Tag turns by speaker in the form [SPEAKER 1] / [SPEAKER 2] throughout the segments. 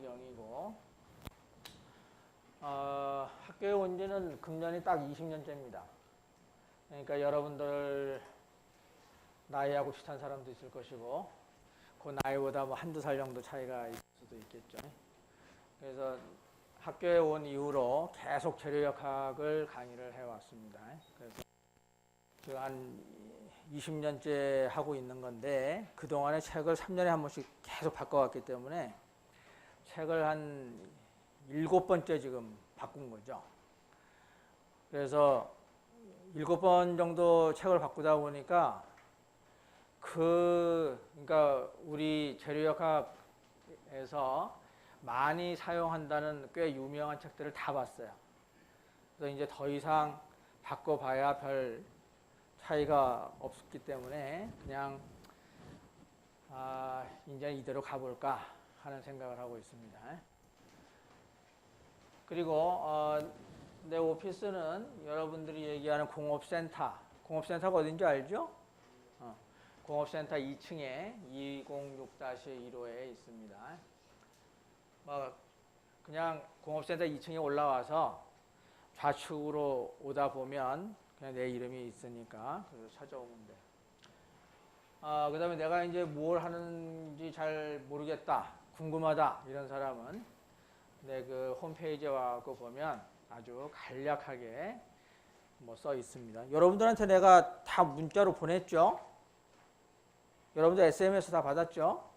[SPEAKER 1] 이하경이고 학교에 온 지는 금년이 딱 20년째입니다. 그러니까 여러분들 나이하고 비슷한 사람도 있을 것이고 그 나이보다 뭐 한두 살 정도 차이가 있을 수도 있겠죠. 그래서 학교에 온 이후로 계속 재료역학을 강의를 해왔습니다. 그래서 지금 한 20년째 하고 있는 건데 그동안에 책을 3년에 한 번씩 계속 바꿔왔기 때문에 책을 한 7번째 지금 바꾼 거죠. 그래서 7번 정도 책을 바꾸다 보니까 그러니까 우리 재료역학에서 많이 사용한다는 꽤 유명한 책들을 다 봤어요. 그래서 이제 더 이상 바꿔봐야 별 차이가 없기 때문에 그냥 이제 이대로 가볼까 하는 생각을 하고 있습니다. 그리고 내 오피스는 여러분들이 얘기하는 공업센터가 어딘지 알죠? 공업센터 2층에 206-1호에 있습니다. 그냥 공업센터 2층에 올라와서 좌측으로 오다 보면 그냥 내 이름이 있으니까 그래서 찾아오면 돼. 그 다음에 내가 이제 뭘 하는지 잘 모르겠다, 궁금하다 이런 사람은 내 그 홈페이지에 와서 보면 아주 간략하게 뭐 써 있습니다. 여러분들한테 내가 다 문자로 보냈죠? 여러분들 SMS 다 받았죠?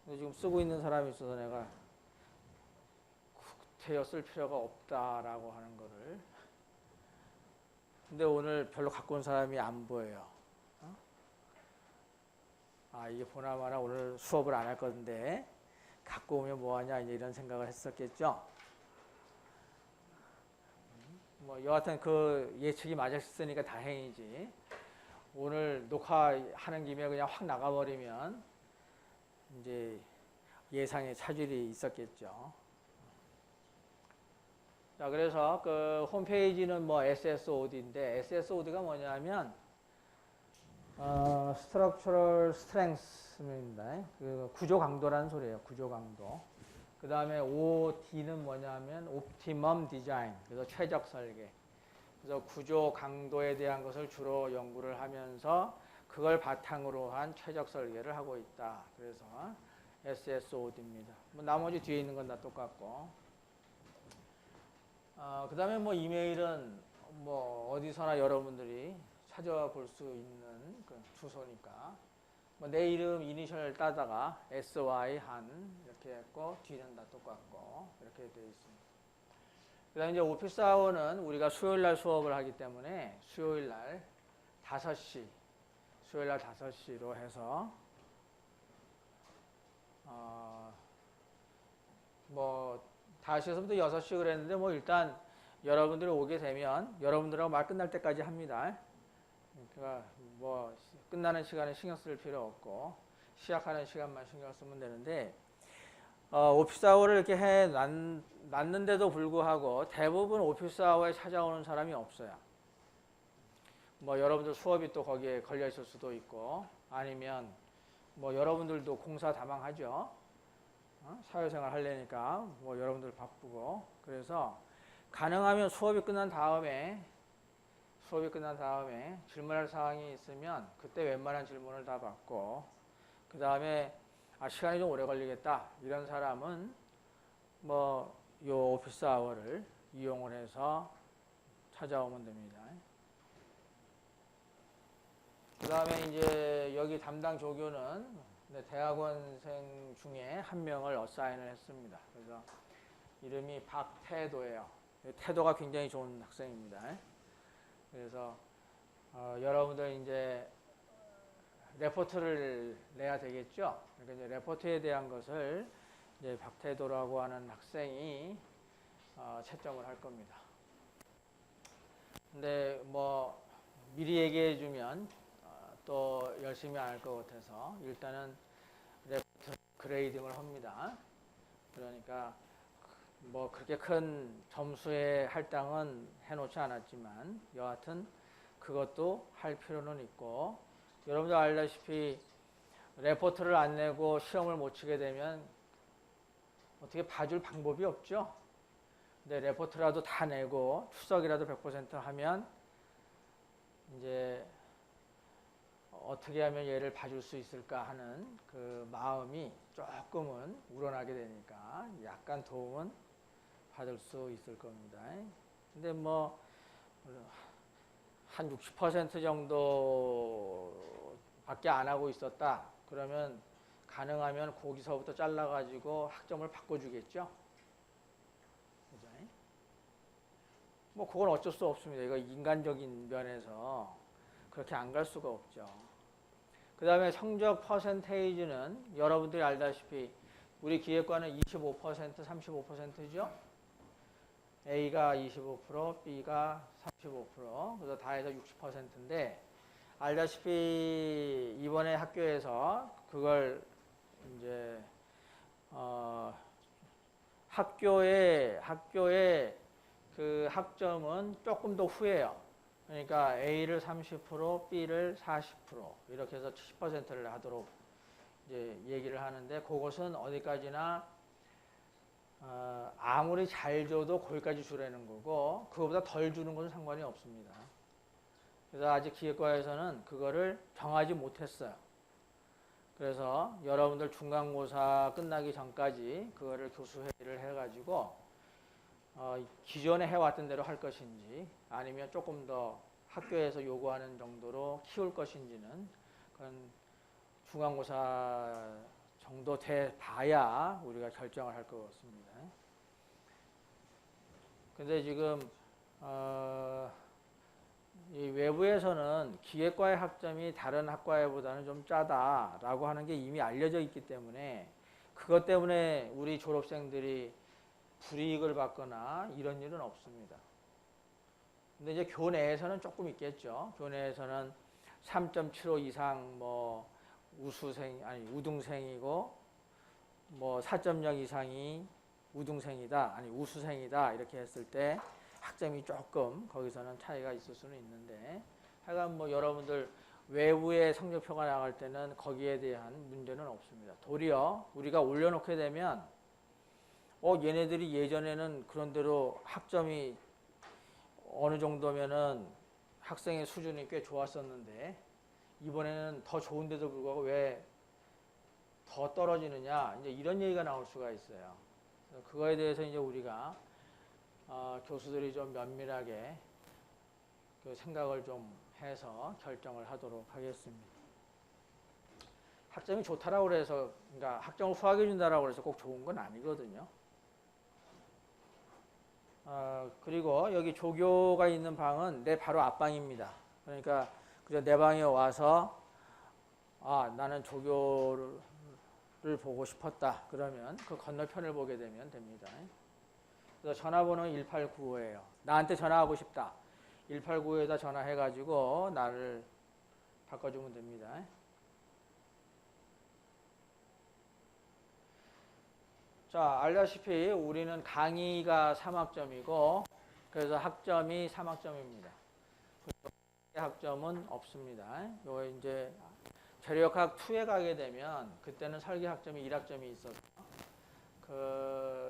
[SPEAKER 1] 지금 쓰고 있는 사람이 있어서 내가 구태여 쓸 필요가 없다라고 하는 거를. 근데 오늘 별로 갖고 온 사람이 안 보여요. 이게 보나마나 오늘 수업을 안 할 건데 갖고 오면 뭐하냐 이런 생각을 했었겠죠. 뭐 여하튼 그 예측이 맞았으니까 다행이지. 오늘 녹화하는 김에 그냥 확 나가버리면 이제 예상의 차질이 있었겠죠. 자, 그래서 그 홈페이지는 뭐 SSOD인데 SSOD가 뭐냐면 Structural Strength입니다. 그 구조 강도라는 소리예요. 구조 강도. 그 다음에 OD는 뭐냐면 Optimum Design. 그래서 최적 설계. 그래서 구조 강도에 대한 것을 주로 연구를 하면서 그걸 바탕으로 한 최적 설계를 하고 있다. 그래서 SSOD입니다. 뭐 나머지 뒤에 있는 건 다 똑같고. 그 다음에 뭐 이메일은 뭐 어디서나 여러분들이 찾아볼 수 있는 그 주소니까. 뭐 내 이름 이니셜 따다가 SY 한 이렇게 했고 뒤는 다 똑같고 이렇게 되어 있습니다. 그 다음에 이제 오피스 아워는 우리가 수요일 날 수업을 하기 때문에 수요일 날 5시, 수요일 날 5시로 해서 뭐 5시에서부터 6시 그랬는데 뭐 일단 여러분들이 오게 되면 여러분들하고 말 끝날 때까지 합니다. 그러니까 뭐 끝나는 시간에 신경 쓸 필요 없고 시작하는 시간만 신경 쓰면 되는데 오피스 아워를 이렇게 해 놨는데도 불구하고 대부분 오피스 아워에 찾아오는 사람이 없어요. 뭐 여러분들 수업이 또 거기에 걸려 있을 수도 있고 아니면 뭐 여러분들도 공사 다망하죠. 사회생활 하려니까 뭐 여러분들 바쁘고 그래서 가능하면 수업이 끝난 다음에 질문할 사항이 있으면 그때 웬만한 질문을 다 받고 그 다음에 시간이 좀 오래 걸리겠다 이런 사람은 뭐 요 오피스 아워를 이용을 해서 찾아오면 됩니다. 그 다음에 이제 여기 담당 조교는 대학원생 중에 한 명을 어사인을 했습니다. 그래서 이름이 박태도예요. 태도가 굉장히 좋은 학생입니다. 그래서 여러분들 이제 레포트를 내야 되겠죠. 그러니까 이제 레포트에 대한 것을 이제 박태도라고 하는 학생이 채점을 할 겁니다. 근데 뭐 미리 얘기해 주면 또 열심히 안 할 것 같아서 일단은 레포트 그레이딩을 합니다. 그러니까 뭐 그렇게 큰 점수의 할당은 해놓지 않았지만 여하튼 그것도 할 필요는 있고 여러분들 알다시피 레포트를 안 내고 시험을 못 치게 되면 어떻게 봐줄 방법이 없죠. 근데 레포트라도 다 내고 출석이라도 100% 하면 이제 어떻게 하면 얘를 봐줄 수 있을까 하는 그 마음이 조금은 우러나게 되니까 약간 도움은 받을 수 있을 겁니다. 근데 뭐 한 60% 정도밖에 안 하고 있었다. 그러면 가능하면 거기서부터 잘라가지고 학점을 바꿔주겠죠. 그죠? 뭐 그건 어쩔 수 없습니다. 이거 인간적인 면에서 그렇게 안 갈 수가 없죠. 그 다음에 성적 퍼센테이지는 여러분들이 알다시피 우리 기획과는 25%, 35%죠. A가 25%, B가 35%, 그래서 다 해서 60%인데 알다시피 이번에 학교에서 그걸 이제 학교의 그 학점은 조금 더 후해요. 그러니까 A를 30%, B를 40% 이렇게 해서 70%를 하도록 이제 얘기를 하는데 그것은 어디까지나 아무리 잘 줘도 거기까지 주라는 거고 그거보다 덜 주는 것은 상관이 없습니다. 그래서 아직 기획과에서는 그거를 정하지 못했어요. 그래서 여러분들 중간고사 끝나기 전까지 그거를 교수회의를 해가지고 기존에 해왔던 대로 할 것인지 아니면 조금 더 학교에서 요구하는 정도로 키울 것인지는 그건 중간고사 정도 돼 봐야 우리가 결정을 할 것 같습니다. 근데 지금 이 외부에서는 기획과의 학점이 다른 학과보다는 좀 짜다라고 하는 게 이미 알려져 있기 때문에 그것 때문에 우리 졸업생들이 불이익을 받거나 이런 일은 없습니다. 근데 이제 교내에서는 조금 있겠죠. 교내에서는 3.75 이상 뭐 우등생이고 뭐 4.0 이상이 우등생이다 아니 우수생이다 이렇게 했을 때 학점이 조금 거기서는 차이가 있을 수는 있는데 하여간 뭐 여러분들 외부의 성적표가 나갈 때는 거기에 대한 문제는 없습니다. 도리어 우리가 올려놓게 되면 얘네들이 예전에는 그런 대로 학점이 어느 정도면은 학생의 수준이 꽤 좋았었는데 이번에는 더 좋은데도 불구하고 왜 더 떨어지느냐 이제 이런 얘기가 나올 수가 있어요. 그래서 그거에 대해서 이제 우리가 교수들이 좀 면밀하게 그 생각을 좀 해서 결정을 하도록 하겠습니다. 학점이 좋다라고 그래서 그러니까 학점을 후하게 준다라고 해서 꼭 좋은 건 아니거든요. 그리고 여기 조교가 있는 방은 내 바로 앞방입니다. 그러니까 그저 내 방에 와서 나는 조교를 보고 싶었다. 그러면 그 건너편을 보게 되면 됩니다. 그래서 전화번호는 1895예요. 나한테 전화하고 싶다. 1895에다 전화해가지고 나를 바꿔주면 됩니다. 자, 알다시피 우리는 강의가 3학점이고 그래서 학점이 3학점입니다. 학점은 없습니다. 요 이제 재료역학 2에 가게 되면 그때는 설계 학점이 1학점이 있어서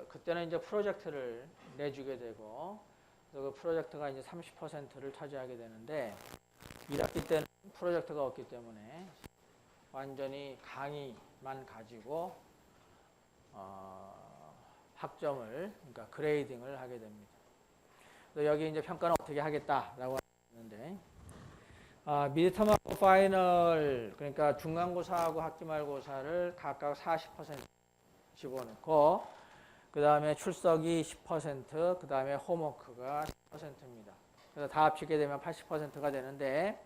[SPEAKER 1] 그때는 이제 프로젝트를 내주게 되고 그 프로젝트가 이제 30%를 차지하게 되는데 1학기 때는 프로젝트가 없기 때문에 완전히 강의만 가지고 학점을 그러니까 그레이딩을 하게 됩니다. 그래서 여기 이제 평가는 어떻게 하겠다라고 하는데 미드텀하고 파이널 그러니까 중간고사하고 학기말고사를 각각 40% 집어넣고 그 다음에 출석이 10% 그 다음에 홈워크가 10%입니다. 그래서 다 합치게 되면 80%가 되는데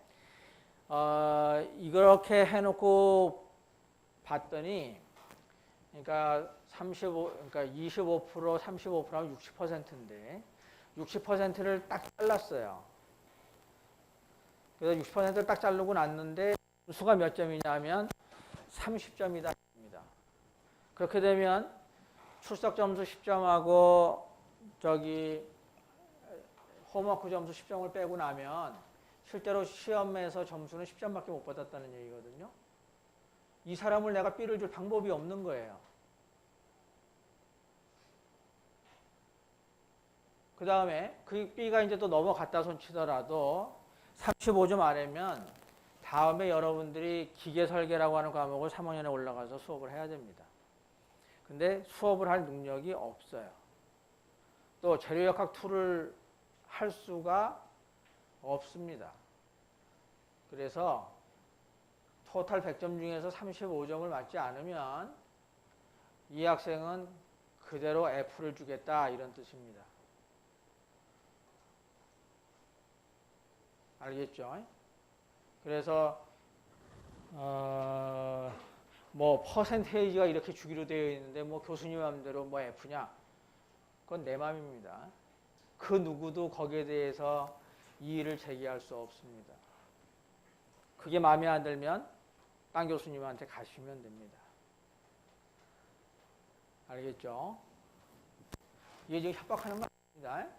[SPEAKER 1] 이렇게 해놓고 봤더니 그러니까 25% 35%하면 60%인데 60%를 딱 잘랐어요. 그래서 60%를 딱 자르고 났는데 수가 몇 점이냐면 30점이다. 그렇게 되면 출석 점수 10점하고 저기 홈워크 점수 10점을 빼고 나면 실제로 시험에서 점수는 10점밖에 못 받았다는 얘기거든요. 이 사람을 내가 B를 줄 방법이 없는 거예요. 그 다음에 그 B가 이제 또 넘어갔다 손치더라도 35점 아래면 다음에 여러분들이 기계설계라고 하는 과목을 3학년에 올라가서 수업을 해야 됩니다. 근데 수업을 할 능력이 없어요. 또 재료역학 2를 할 수가 없습니다. 그래서 토탈 100점 중에서 35점을 맞지 않으면 이 학생은 그대로 F를 주겠다 이런 뜻입니다. 알겠죠? 그래서 뭐 퍼센테이지가 이렇게 주기로 되어 있는데 뭐 교수님 마음대로 뭐 F냐? 그건 내 마음입니다. 그 누구도 거기에 대해서 이의를 제기할 수 없습니다. 그게 마음에 안 들면 딴 교수님한테 가시면 됩니다. 알겠죠? 이게 지금 협박하는 거 아닙니다.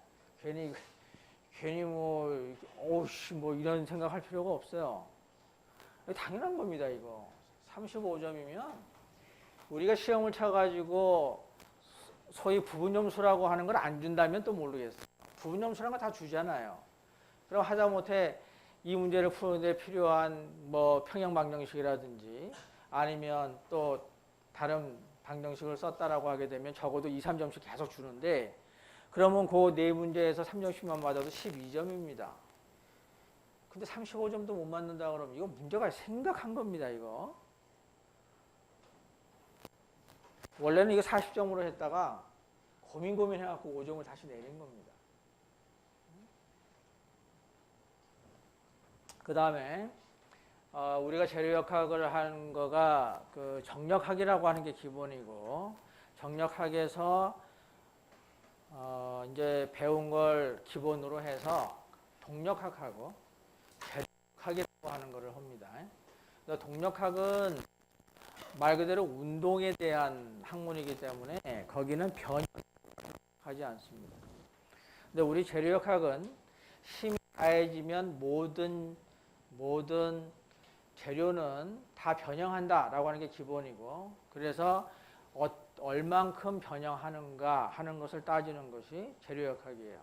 [SPEAKER 1] 괜히 뭐 이런 생각할 필요가 없어요. 당연한 겁니다, 이거. 35점이면 우리가 시험을 쳐가지고 소위 부분점수라고 하는 걸 안 준다면 또 모르겠어요. 부분점수라는 거 다 주잖아요. 그럼 하다못해 이 문제를 푸는데 필요한 뭐 평형 방정식이라든지 아니면 또 다른 방정식을 썼다라고 하게 되면 적어도 2, 3점씩 계속 주는데 그러면 그 네 문제에서 3점씩만 맞아도 12점입니다. 근데 35점도 못 맞는다 그러면 이거 문제가 심각한 겁니다, 이거. 원래는 이거 40점으로 했다가 고민해갖고 5점을 다시 내린 겁니다. 그 다음에 우리가 재료역학을 하는 거가 그 정력학이라고 하는 게 기본이고 정력학에서 이제 배운 걸 기본으로 해서 동력학하고 재료역학이라고 하는 것을 합니다. 그래서 동력학은 말 그대로 운동에 대한 학문이기 때문에 거기는 변형하지 않습니다. 근데 우리 재료역학은 힘이 가해지면 모든 재료는 다 변형한다라고 하는 게 기본이고 그래서 얼만큼 변형하는가 하는 것을 따지는 것이 재료역학이에요.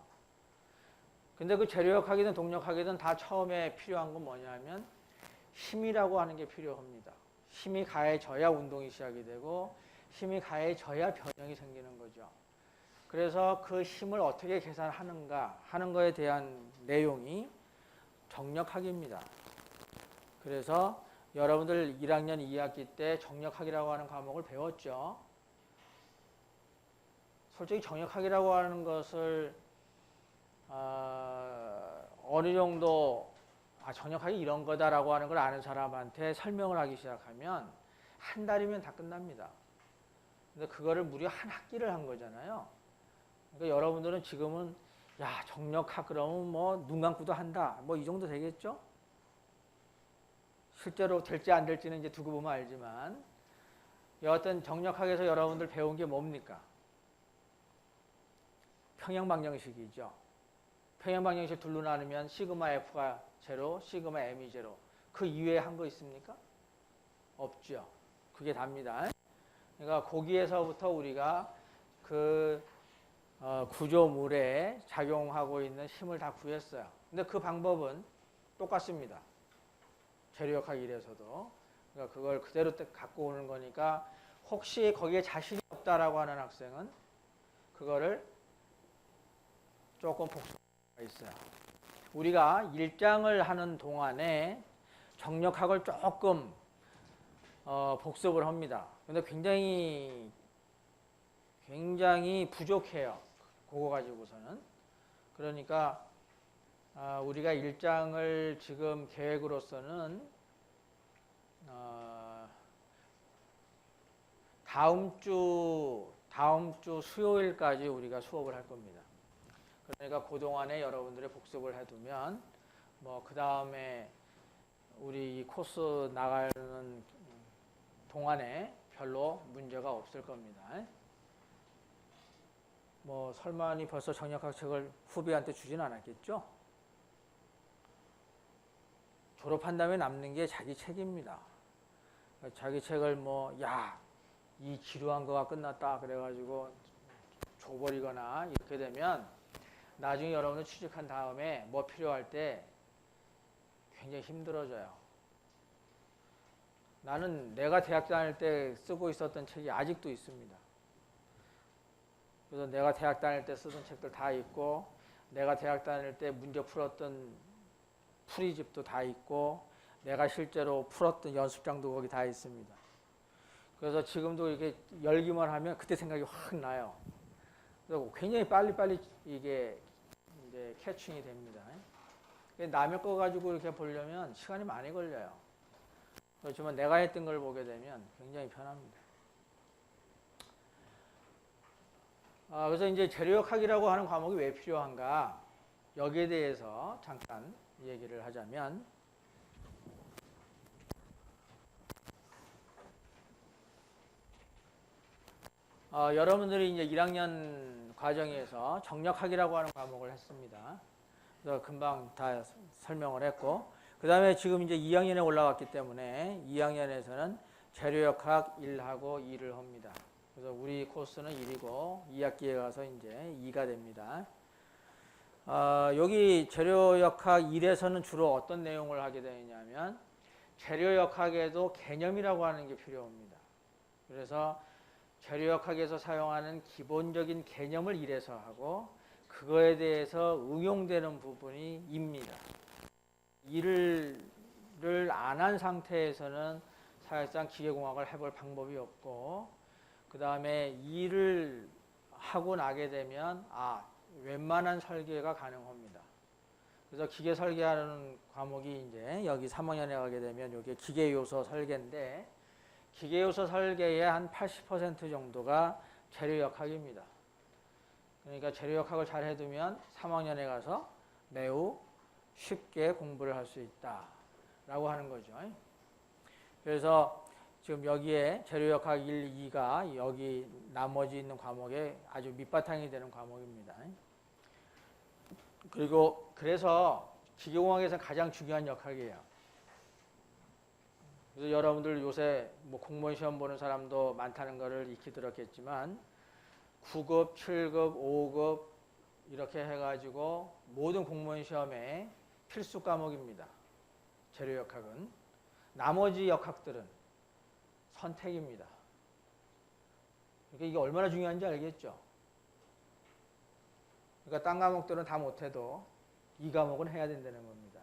[SPEAKER 1] 근데 그 재료역학이든 동력학이든 다 처음에 필요한 건 뭐냐면 힘이라고 하는 게 필요합니다. 힘이 가해져야 운동이 시작이 되고 힘이 가해져야 변형이 생기는 거죠. 그래서 그 힘을 어떻게 계산하는가 하는 거에 대한 내용이 정력학입니다. 그래서 여러분들 1학년 2학기 때 정력학이라고 하는 과목을 배웠죠. 솔직히 정력학이라고 하는 것을 어느 정도 정력학이 이런 거다라고 하는 걸 아는 사람한테 설명을 하기 시작하면 한 달이면 다 끝납니다. 근데 그거를 무려 한 학기를 한 거잖아요. 그러니까 여러분들은 지금은 정력학 그러면 뭐 눈 감고도 한다. 뭐 이 정도 되겠죠? 실제로 될지 안 될지는 이제 두고 보면 알지만 여하튼 정력학에서 여러분들 배운 게 뭡니까? 평형방정식이죠. 평형방정식 둘로 나누면 시그마 F가 제로, 시그마 M이 제로. 그 이외에 한 거 있습니까? 없죠. 그게 답니다. 그러니까 거기에서부터 우리가 그 구조물에 작용하고 있는 힘을 다 구했어요. 근데 그 방법은 똑같습니다. 재료역학 1에서도. 그러니까 그걸 그대로 갖고 오는 거니까 혹시 거기에 자신이 없다라고 하는 학생은 그거를 조금 복습할 수가 있어요. 우리가 1장을 하는 동안에 정력학을 조금 복습을 합니다. 근데 굉장히 부족해요. 그거 가지고서는. 그러니까 우리가 1장을 지금 계획으로서는 다음 주 수요일까지 우리가 수업을 할 겁니다. 그러니까 그동안에 여러분들의 복습을 해두면 뭐 그 다음에 우리 이 코스 나가는 동안에 별로 문제가 없을 겁니다. 뭐 설마니 벌써 정력학 책을 후배한테 주진 않았겠죠? 졸업한 다음에 남는 게 자기 책입니다. 자기 책을 이 지루한 거가 끝났다 그래가지고 줘버리거나 이렇게 되면 나중에 여러분들 취직한 다음에 뭐 필요할 때 굉장히 힘들어져요. 나는 내가 대학 다닐 때 쓰고 있었던 책이 아직도 있습니다. 그래서 내가 대학 다닐 때 쓰던 책들 다 있고, 내가 대학 다닐 때 문제 풀었던 풀이집도 다 있고, 내가 실제로 풀었던 연습장도 거기 다 있습니다. 그래서 지금도 이렇게 열기만 하면 그때 생각이 확 나요. 그래서 굉장히 빨리빨리 이게 이제 캐칭이 됩니다. 남의 거 가지고 이렇게 보려면 시간이 많이 걸려요. 그렇지만 내가 했던 걸 보게 되면 굉장히 편합니다. 그래서 이제 재료역학이라고 하는 과목이 왜 필요한가? 여기에 대해서 잠깐 얘기를 하자면, 여러분들이 이제 1학년 과정에서 정력학이라고 하는 과목을 했습니다. 그래서 금방 다 설명을 했고, 그 다음에 지금 이제 2학년에 올라왔기 때문에 2학년에서는 재료역학 1하고 2를 합니다. 그래서 우리 코스는 1이고 2학기에 가서 이제 2가 됩니다. 여기 재료역학 1에서는 주로 어떤 내용을 하게 되냐면, 재료역학에도 개념이라고 하는 게 필요합니다. 그래서 재료역학에서 사용하는 기본적인 개념을 1에서 하고, 그거에 대해서 응용되는 부분이 2입니다. 2를 안 한 상태에서는 사실상 기계공학을 해볼 방법이 없고, 그 다음에 2를 하고 나게 되면 웬만한 설계가 가능합니다. 그래서 기계 설계하는 과목이 이제 여기 3학년에 가게 되면 이게 기계 요소 설계인데, 기계 요소 설계의 한 80% 정도가 재료역학입니다. 그러니까 재료역학을 잘 해두면 3학년에 가서 매우 쉽게 공부를 할 수 있다라고 하는 거죠. 그래서 지금 여기에 재료역학 1, 2가 여기 나머지 있는 과목에 아주 밑바탕이 되는 과목입니다. 그리고 그래서 기계공학에서 가장 중요한 역학이에요. 그래서 여러분들 요새 뭐 공무원 시험 보는 사람도 많다는 것을 익히 들었겠지만, 9급, 7급, 5급 이렇게 해가지고 모든 공무원 시험에 필수 과목입니다. 재료역학은. 나머지 역학들은 선택입니다. 그러니까 이게 얼마나 중요한지 알겠죠? 그러니까 딴 과목들은 다 못해도 이 과목은 해야 된다는 겁니다.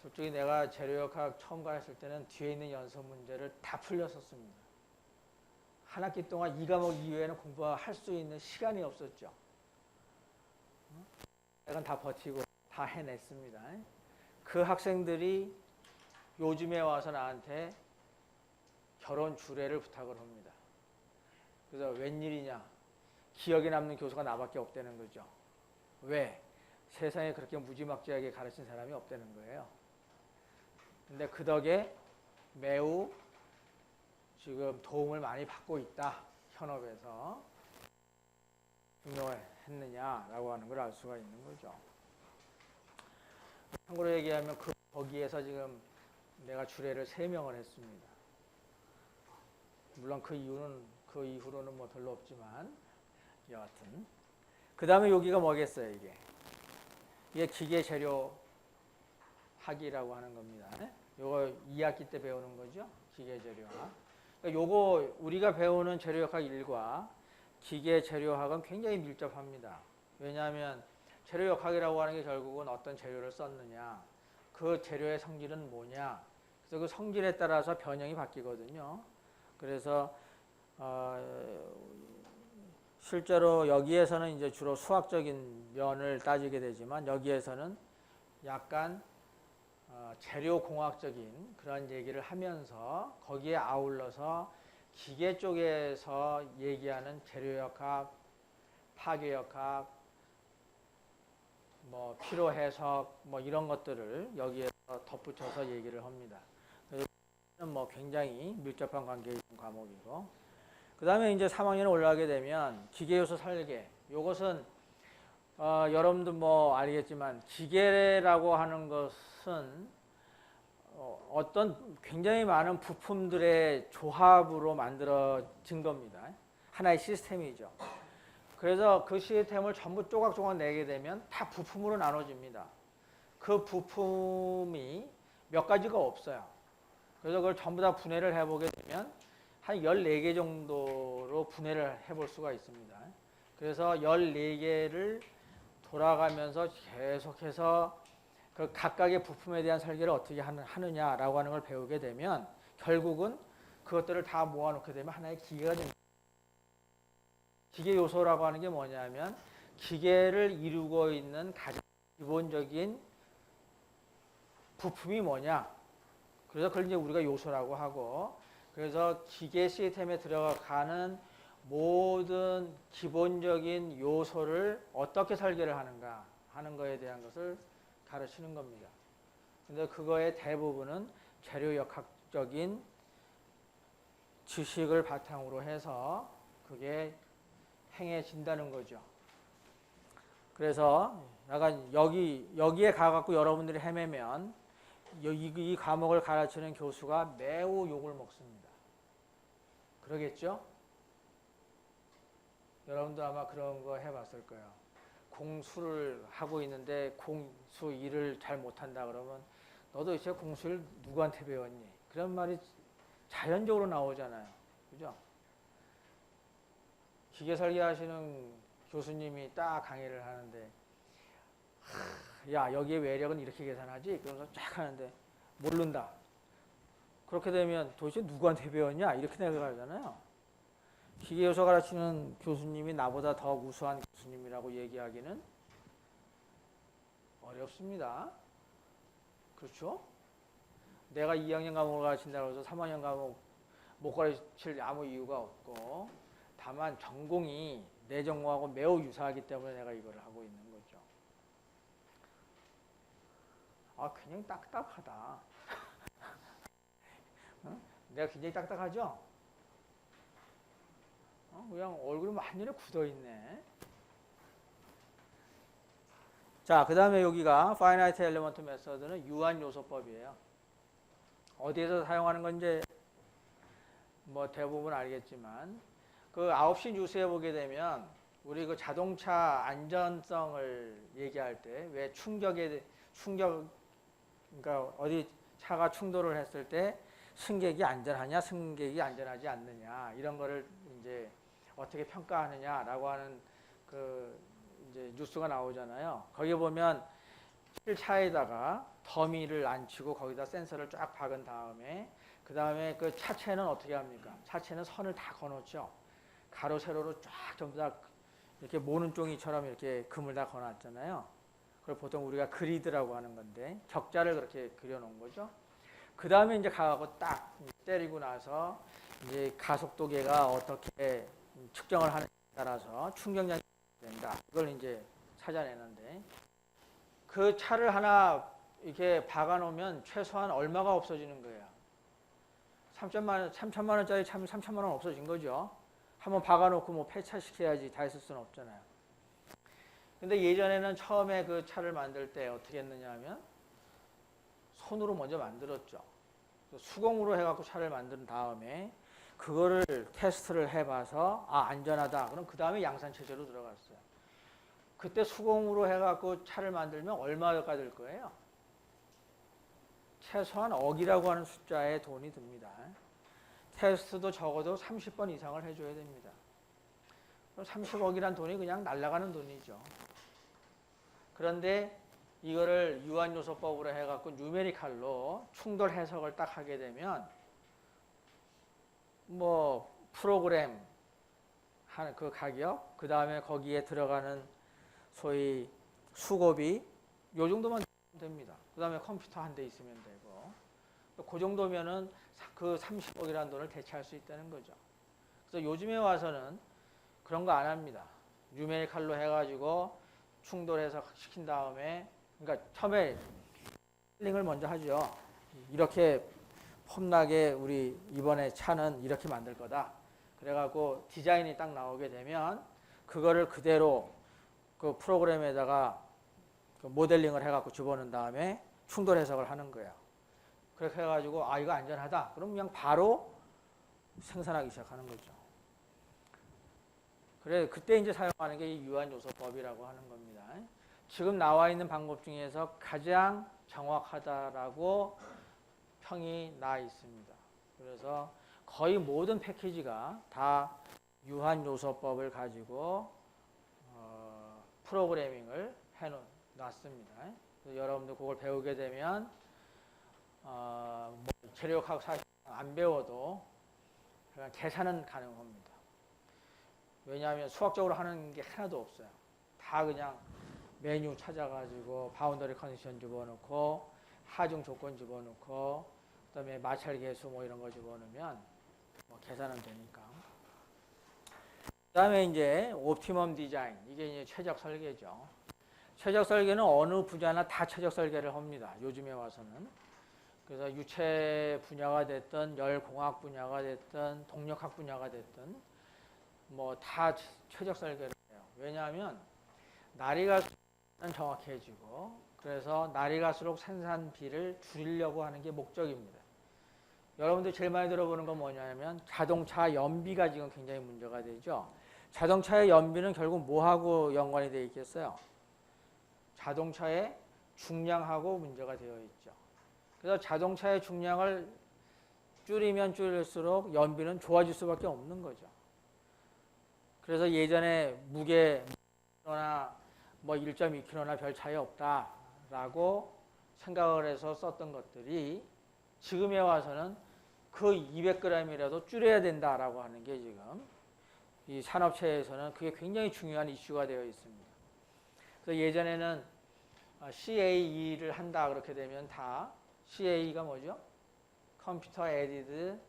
[SPEAKER 1] 솔직히 내가 재료역학 처음 가르칠 때는 뒤에 있는 연습 문제를 다 풀렸었습니다. 한 학기 동안 이 과목 이외에는 공부할 수 있는 시간이 없었죠. 내가 다 버티고 다 해냈습니다. 그 학생들이 요즘에 와서 나한테 결혼 주례를 부탁을 합니다. 그래서 웬일이냐? 기억에 남는 교수가 나밖에 없다는 거죠. 왜? 세상에 그렇게 무지막지하게 가르친 사람이 없다는 거예요. 근데 그 덕에 매우 지금 도움을 많이 받고 있다. 현업에서. 중요했느냐라고 하는 걸 알 수가 있는 거죠. 참고로 얘기하면 거기에서 지금 내가 주례를 3명을 했습니다. 물론 그 이후로는 뭐 별로 없지만, 여하튼. 그 다음에 여기가 뭐겠어요, 이게 기계 재료 학이라고 하는 겁니다. 요거 2학기 때 배우는 거죠. 기계 재료학. 그러니까 요거 우리가 배우는 재료역학 1과 기계 재료학은 굉장히 밀접합니다. 왜냐하면 재료역학이라고 하는 게 결국은 어떤 재료를 썼느냐, 그 재료의 성질은 뭐냐, 그래서 그 성질에 따라서 변형이 바뀌거든요. 그래서 실제로 여기에서는 이제 주로 수학적인 면을 따지게 되지만, 여기에서는 약간 재료공학적인 그런 얘기를 하면서 거기에 아울러서 기계 쪽에서 얘기하는 재료역학, 파괴역학, 뭐 필요해석 뭐 이런 것들을 여기에 덧붙여서 얘기를 합니다. 그래서 뭐 굉장히 밀접한 관계에 있는 과목이고, 그 다음에 이제 3학년에 올라가게 되면 기계요소 설계. 요것은 여러분도 뭐 알겠지만 기계라고 하는 것은 어떤 굉장히 많은 부품들의 조합으로 만들어진 겁니다. 하나의 시스템이죠. 그래서 그 시스템을 전부 조각조각 내게 되면 다 부품으로 나눠집니다. 그 부품이 몇 가지가 없어요. 그래서 그걸 전부 다 분해를 해보게 되면 한 14개 정도로 분해를 해볼 수가 있습니다. 그래서 14개를 돌아가면서 계속해서 그 각각의 부품에 대한 설계를 어떻게 하느냐라고 하는 걸 배우게 되면 결국은 그것들을 다 모아놓게 되면 하나의 기계가 됩니다. 기계 요소라고 하는 게 뭐냐면 기계를 이루고 있는 가장 기본적인 부품이 뭐냐. 그래서 그걸 이제 우리가 요소라고 하고, 그래서 기계 시스템에 들어가는 모든 기본적인 요소를 어떻게 설계를 하는가 하는 거에 대한 것을 가르치는 겁니다. 근데 그거의 대부분은 재료역학적인 지식을 바탕으로 해서 그게 행해진다는 거죠. 그래서 약간 여기에 가갖고 여러분들이 헤매면 이 과목을 가르치는 교수가 매우 욕을 먹습니다. 그러겠죠? 여러분도 아마 그런 거 해봤을 거예요. 공수를 하고 있는데 공수 일을 잘 못한다 그러면 너 도대체 공수를 누구한테 배웠니? 그런 말이 자연적으로 나오잖아요. 그죠? 기계 설계하시는 교수님이 딱 강의를 하는데 야 여기에 외력은 이렇게 계산하지? 그러면서 쫙 하는데 모른다. 그렇게 되면 도대체 누구한테 배웠냐? 이렇게 생각하잖아요. 기계요소 가르치는 교수님이 나보다 더 우수한 교수님이라고 얘기하기는 어렵습니다. 그렇죠? 내가 2학년 과목을 가르친다고 해서 3학년 과목 못 가르칠 아무 이유가 없고, 다만 전공이 내 전공하고 매우 유사하기 때문에 내가 이걸 하고 있는 거죠. 아, 그냥 딱딱하다. 내가 굉장히 딱딱하죠? 그냥 얼굴이 완전히 굳어있네. 자, 그 다음에 여기가 Finite Element Method는 유한요소법이에요. 어디에서 사용하는 건지 뭐 대부분 알겠지만, 그 9시 뉴스에 보게 되면 우리 그 자동차 안전성을 얘기할 때 왜 그러니까 어디 차가 충돌을 했을 때 승객이 안전하냐, 승객이 안전하지 않느냐, 이런 거를 이제 어떻게 평가하느냐라고 하는 그 이제 뉴스가 나오잖아요. 거기 보면 차에다가 더미를 앉히고 거기다 센서를 쫙 박은 다음에 그 다음에 그 차체는 어떻게 합니까? 차체는 선을 다 거놓죠. 가로 세로로 쫙 전부 다 이렇게 모는 종이처럼 이렇게 금을 다 거놨잖아요. 그걸 보통 우리가 그리드라고 하는 건데 격자를 그렇게 그려놓은 거죠. 그 다음에 이제 가고 딱 때리고 나서 이제 가속도계가 어떻게 측정을 하느냐에 따라서 충격량이 된다. 이걸 이제 찾아내는데 그 차를 하나 이렇게 박아놓으면 최소한 얼마가 없어지는 거예요. 3천만 원짜리 차면 3천만 원 없어진 거죠. 한번 박아놓고 뭐 폐차시켜야지 다 했을 수는 없잖아요. 근데 예전에는 처음에 그 차를 만들 때 어떻게 했느냐 하면 손으로 먼저 만들었죠. 수공으로 해갖고 차를 만든 다음에 그거를 테스트를 해봐서 아 안전하다. 그럼 그 다음에 양산체제로 들어갔어요. 그때 수공으로 해갖고 차를 만들면 얼마가 들 거예요? 최소한 억이라고 하는 숫자의 돈이 듭니다. 테스트도 적어도 30번 이상을 해줘야 됩니다. 30억이란 돈이 그냥 날아가는 돈이죠. 그런데 이거를 유한요소법으로 해갖고 뉴메리칼로 충돌 해석을 딱 하게 되면 뭐 프로그램 하는 그 가격, 그 다음에 거기에 들어가는 소위 수고비 요 정도만 됩니다. 그 다음에 컴퓨터 한 대 있으면 되고 그 정도면은 그 30억이라는 돈을 대체할 수 있다는 거죠. 그래서 요즘에 와서는 그런 거 안 합니다. 뉴메리칼로 해가지고 충돌해서 시킨 다음에 그러니까 처음에 링을 먼저 하죠. 이렇게 폼나게 우리 이번에 차는 이렇게 만들 거다. 그래갖고 디자인이 딱 나오게 되면 그거를 그대로 그 프로그램에다가 그 모델링을 해갖고 집어넣은 다음에 충돌 해석을 하는 거예요. 그렇게 해가지고 아 이거 안전하다. 그럼 그냥 바로 생산하기 시작하는 거죠. 그래 그때 이제 사용하는 게 이 유한요소법이라고 하는 겁니다. 지금 나와 있는 방법 중에서 가장 정확하다라고 평이 나 있습니다. 그래서 거의 모든 패키지가 다 유한요소법을 가지고 프로그래밍을 해놨습니다. 여러분들 그걸 배우게 되면 뭐 재료학 사실 안 배워도 그냥 계산은 가능합니다. 왜냐하면 수학적으로 하는 게 하나도 없어요. 다 그냥 메뉴 찾아가지고 바운더리 컨디션 집어넣고 하중 조건 집어넣고 그다음에 마찰 계수 뭐 이런 거 집어넣으면 뭐 계산은 되니까. 그다음에 이제 옵티멈 디자인 이게 이제 최적 설계죠. 최적 설계는 어느 분야나 다 최적 설계를 합니다. 요즘에 와서는. 그래서 유체 분야가 됐든 열공학 분야가 됐든 동력학 분야가 됐든 뭐 다 최적 설계를 해요. 왜냐하면 날이 갈수록 정확해지고 그래서 날이 갈수록 생산비를 줄이려고 하는 게 목적입니다. 여러분들 제일 많이 들어보는 건 뭐냐면 자동차 연비가 지금 굉장히 문제가 되죠. 자동차의 연비는 결국 뭐하고 연관이 되어 있겠어요? 자동차의 중량하고 문제가 되어 있죠. 그래서 자동차의 중량을 줄이면 줄일수록 연비는 좋아질 수밖에 없는 거죠. 그래서 예전에 무게나 뭐 1.2kg나 별 차이 없다라고 생각을 해서 썼던 것들이 지금에 와서는 그 200g이라도 줄여야 된다라고 하는 게 지금 이 산업체에서는 그게 굉장히 중요한 이슈가 되어 있습니다. 그래서 예전에는 CAE를 한다 그렇게 되면 다 CAE가 뭐죠? 컴퓨터 에디드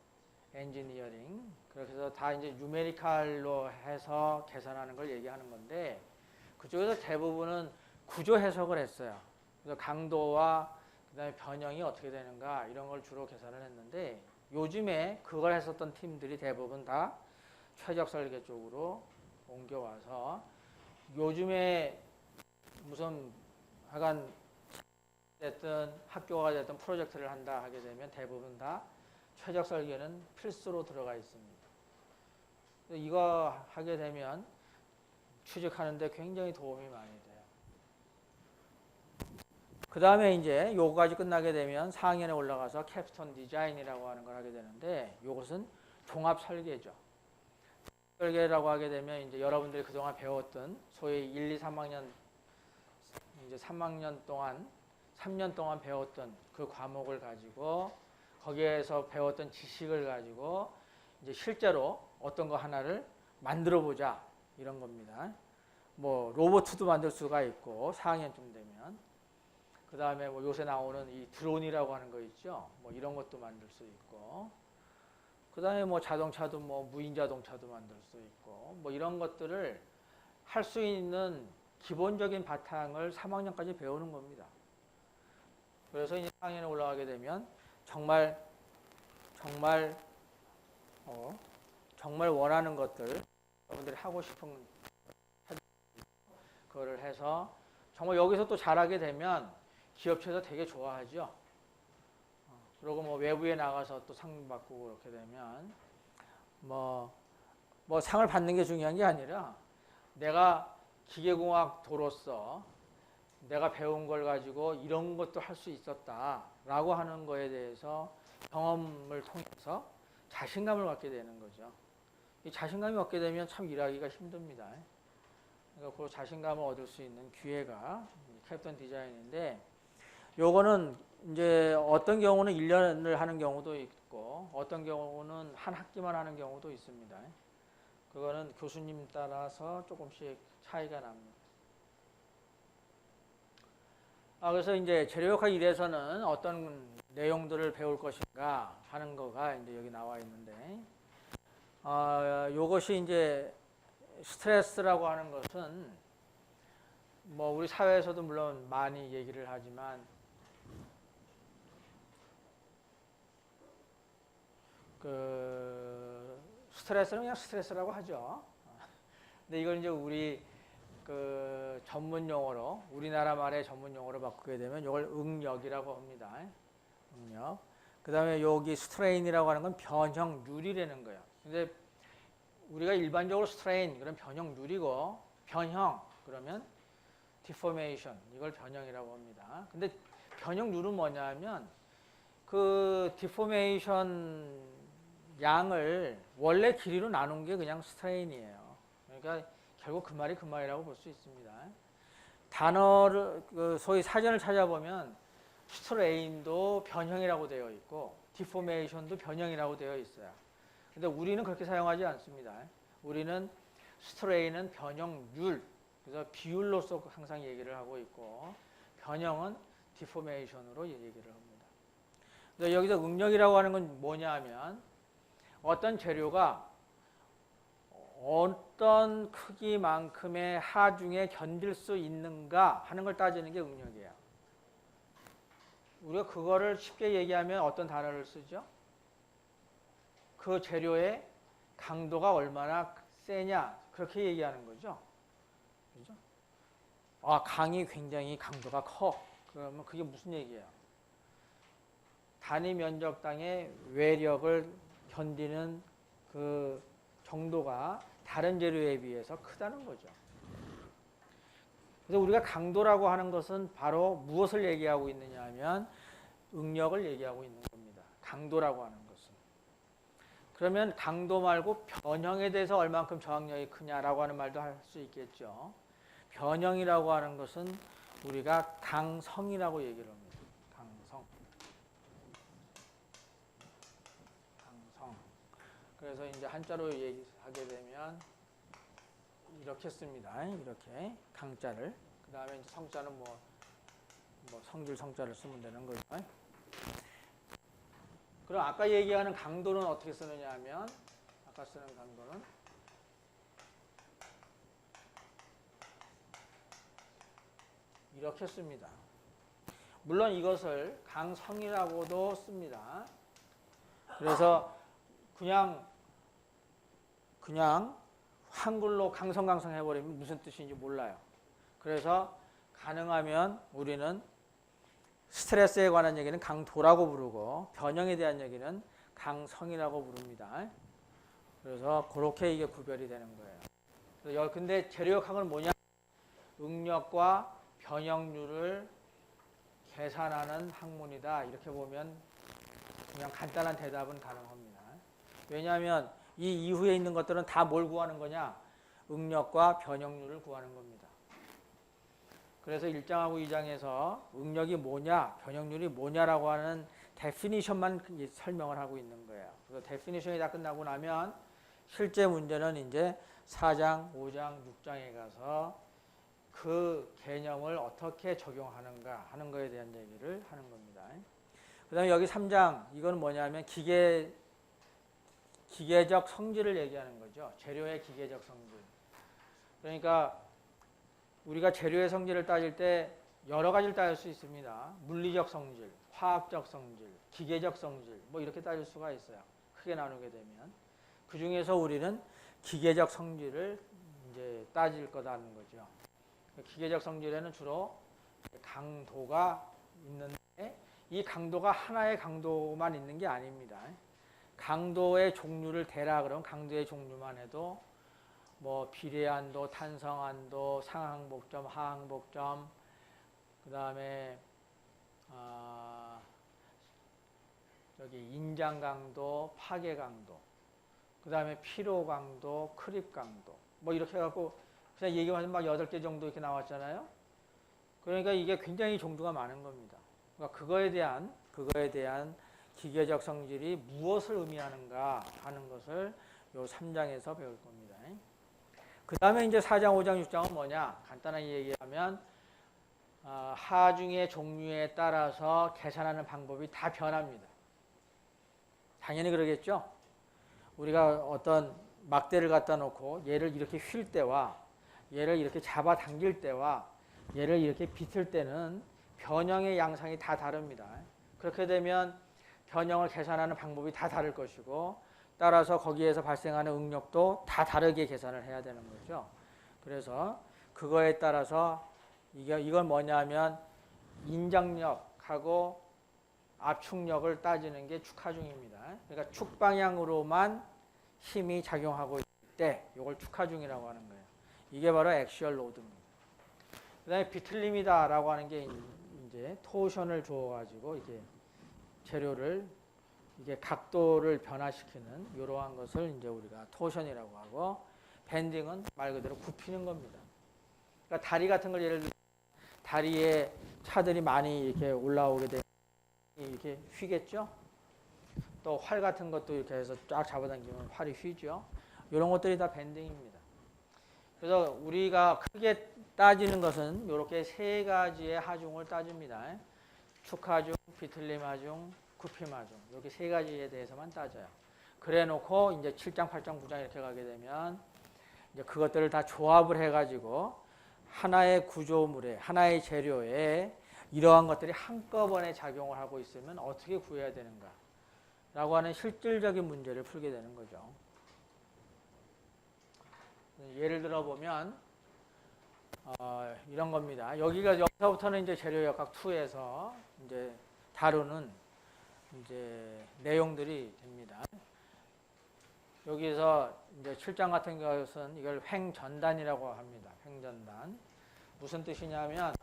[SPEAKER 1] 엔지니어링. 그래서 다 이제 뉴메리컬로 해서 계산하는 걸 얘기하는 건데 그쪽에서 대부분은 구조 해석을 했어요. 그래서 강도와 그다음에 변형이 어떻게 되는가 이런 걸 주로 계산을 했는데 요즘에 그걸 했었던 팀들이 대부분 다 최적 설계 쪽으로 옮겨와서 요즘에 무슨 하간 됐든 학교가 됐든 프로젝트를 한다 하게 되면 대부분 다 최적 설계는 필수로 들어가 있습니다. 이거 하게 되면 취직하는데 굉장히 도움이 많이 돼요. 그 다음에 이제 요거까지 끝나게 되면 4학년에 올라가서 캡스톤 디자인이라고 하는 걸 하게 되는데 이것은 종합 설계죠. 설계라고 하게 되면 이제 여러분들이 그동안 배웠던 소위 1, 2, 3학년 이제 3학년 동안 3년 동안 배웠던 그 과목을 가지고 거기에서 배웠던 지식을 가지고 이제 실제로 어떤 거 하나를 만들어 보자 이런 겁니다. 뭐 로봇도 만들 수가 있고 4학년쯤 되면 그 다음에 뭐 요새 나오는 이 드론이라고 하는 거 있죠. 뭐 이런 것도 만들 수 있고 그 다음에 뭐 자동차도 뭐 무인 자동차도 만들 수 있고 뭐 이런 것들을 할 수 있는 기본적인 바탕을 3학년까지 배우는 겁니다. 그래서 이제 4학년에 올라가게 되면 정말 원하는 것들 여러분들이 하고 싶은 그거를 해서 정말 여기서 또 잘하게 되면 기업체에서 되게 좋아하죠. 그리고 뭐 외부에 나가서 또 상 받고 그렇게 되면 뭐 상을 받는 게 중요한 게 아니라 내가 기계공학도로서 내가 배운 걸 가지고 이런 것도 할 수 있었다라고 하는 거에 대해서 경험을 통해서 자신감을 갖게 되는 거죠. 이 자신감이 얻게 되면 참 일하기가 힘듭니다. 그러니까 그 자신감을 얻을 수 있는 기회가 캡스톤 디자인인데 요거는 이제 어떤 경우는 1년을 하는 경우도 있고 어떤 경우는 한 학기만 하는 경우도 있습니다. 그거는 교수님 따라서 조금씩 차이가 납니다. 그래서 이제 재료역학 1에서는 어떤 내용들을 배울 것인가 하는 거가 이제 여기 나와 있는데, 요것이 이제 스트레스라고 하는 것은 뭐 우리 사회에서도 물론 많이 얘기를 하지만 그 스트레스는 그냥 스트레스라고 하죠. 근데 이걸 이제 우리 그 전문 용어로 우리나라 말의 전문 용어로 바꾸게 되면 이걸 응력이라고 합니다. 응력. 그다음에 여기 스트레인이라고 하는 건 변형률이라는 거예요. 근데 우리가 일반적으로 스트레인 그럼 변형률이고 변형 그러면 디포메이션 이걸 변형이라고 합니다. 근데 변형률은 뭐냐면 그 디포메이션 양을 원래 길이로 나눈 게 그냥 스트레인이에요. 그러니까 결국 그 말이 그 말이라고 볼 수 있습니다. 단어를 소위 사전을 찾아보면 스트레인도 변형이라고 되어 있고 디포메이션도 변형이라고 되어 있어요. 근데 우리는 그렇게 사용하지 않습니다. 우리는 스트레인은 변형률, 그래서 비율로서 항상 얘기를 하고 있고 변형은 디포메이션으로 얘기를 합니다. 근데 여기서 응력이라고 하는 건 뭐냐 하면 어떤 재료가 어떤 크기만큼의 하중에 견딜 수 있는가 하는 걸 따지는 게 응력이에요. 우리가 그거를 쉽게 얘기하면 어떤 단어를 쓰죠? 그 재료의 강도가 얼마나 세냐 그렇게 얘기하는 거죠. 그죠? 아, 강이 굉장히 강도가 커. 그러면 그게 무슨 얘기예요? 단위 면적당의 외력을 견디는 그 정도가 다른 재료에 비해서 크다는 거죠. 그래서 우리가 강도라고 하는 것은 바로 무엇을 얘기하고 있느냐 하면 응력을 얘기하고 있는 겁니다. 강도라고 하는 것은. 그러면 강도 말고 변형에 대해서 얼만큼 저항력이 크냐라고 하는 말도 할 수 있겠죠. 변형이라고 하는 것은 우리가 강성이라고 얘기를 합니다. 강성. 강성. 그래서 이제 한자로 얘기하게 되면 이렇게 씁니다. 이렇게 강자를. 그 다음에 이제 성자는 뭐 성질 성자를 쓰면 되는 거죠. 그럼 아까 얘기하는 강도는 어떻게 쓰느냐 하면 아까 쓰는 강도는 이렇게 씁니다. 물론 이것을 강성이라고도 씁니다. 그래서 그냥 한글로 강성 해버리면 무슨 뜻인지 몰라요. 그래서 가능하면 우리는 스트레스에 관한 얘기는 강도라고 부르고 변형에 대한 얘기는 강성이라고 부릅니다. 그래서 그렇게 이게 구별이 되는 거예요. 근데 재료역학은 뭐냐? 응력과 변형률을 계산하는 학문이다. 이렇게 보면 그냥 간단한 대답은 가능합니다. 왜냐하면 이 이후에 있는 것들은 다 뭘 구하는 거냐? 응력과 변형률을 구하는 겁니다. 그래서 1장하고 2장에서 응력이 뭐냐, 변형률이 뭐냐라고 하는 데피니션만 설명을 하고 있는 거예요. 그래서 데피니션이 다 끝나고 나면 실제 문제는 이제 4장, 5장, 6장에 가서 그 개념을 어떻게 적용하는가 하는 거에 대한 얘기를 하는 겁니다. 그 다음에 여기 3장, 이건 뭐냐면 기계적 성질을 얘기하는 거죠. 재료의 기계적 성질. 그러니까 우리가 재료의 성질을 따질 때 여러 가지를 따질 수 있습니다. 물리적 성질, 화학적 성질, 기계적 성질 뭐 이렇게 따질 수가 있어요. 크게 나누게 되면. 그 중에서 우리는 기계적 성질을 이제 따질 거다는 거죠. 기계적 성질에는 주로 강도가 있는데 이 강도가 하나의 강도만 있는 게 아닙니다. 강도의 종류를 대라 그러면 강도의 종류만 해도 뭐 비례한도, 탄성한도, 상항복점, 하항복점, 그 다음에 저기 인장강도, 파괴강도, 그 다음에 피로강도, 크립강도, 뭐 이렇게 해갖고 그냥 얘기하면 막 8개 정도 이렇게 나왔잖아요. 그러니까 이게 굉장히 종류가 많은 겁니다. 그러니까 그거에 대한 기계적 성질이 무엇을 의미하는가 하는 것을 요 3장에서 배울 겁니다. 그 다음에 이제 4장, 5장, 6장은 뭐냐? 간단하게 얘기하면 하중의 종류에 따라서 계산하는 방법이 다 변합니다. 당연히 그러겠죠? 우리가 어떤 막대를 갖다 놓고 얘를 이렇게 휠 때와 얘를 이렇게 잡아 당길 때와 얘를 이렇게 비틀 때는 변형의 양상이 다 다릅니다. 그렇게 되면 변형을 계산하는 방법이 다 다를 것이고 따라서 거기에서 발생하는 응력도 다 다르게 계산을 해야 되는 거죠. 그래서 그거에 따라서 이건 뭐냐면 인장력하고 압축력을 따지는 게 축하중입니다. 그러니까 축 방향으로만 힘이 작용하고 때 이걸 축하 중이라고 하는 거예요. 이게 바로 액슈얼 로드입니다. 그다음에 비틀림이다라고 하는 게 이제 토션을 주어가지고 이게 재료를 이게 각도를 변화시키는 이러한 것을 이제 우리가 토션이라고 하고, 밴딩은 말 그대로 굽히는 겁니다. 그러니까 다리 같은 걸 예를 들어 다리에 차들이 많이 이렇게 올라오게 되면 이렇게 휘겠죠. 또 활 같은 것도 이렇게 해서 쫙 잡아당기면 활이 휘죠. 이런 것들이 다 밴딩입니다. 그래서 우리가 크게 따지는 것은 이렇게 세 가지의 하중을 따집니다. 축하중, 비틀림 하중, 굽힘 하중, 이렇게 세 가지에 대해서만 따져요. 그래 놓고 이제 7장, 8장, 9장 이렇게 가게 되면 이제 그것들을 다 조합을 해가지고 하나의 구조물에, 하나의 재료에 이러한 것들이 한꺼번에 작용을 하고 있으면 어떻게 구해야 되는가 라고 하는 실질적인 문제를 풀게 되는 거죠. 예를 들어 보면 이런 겁니다. 여기서부터는 이제 재료역학 2에서 이제 다루는 이제 내용들이 됩니다. 여기서 이제 7장 같은 것은 이걸 횡전단이라고 합니다. 횡전단. 무슨 뜻이냐면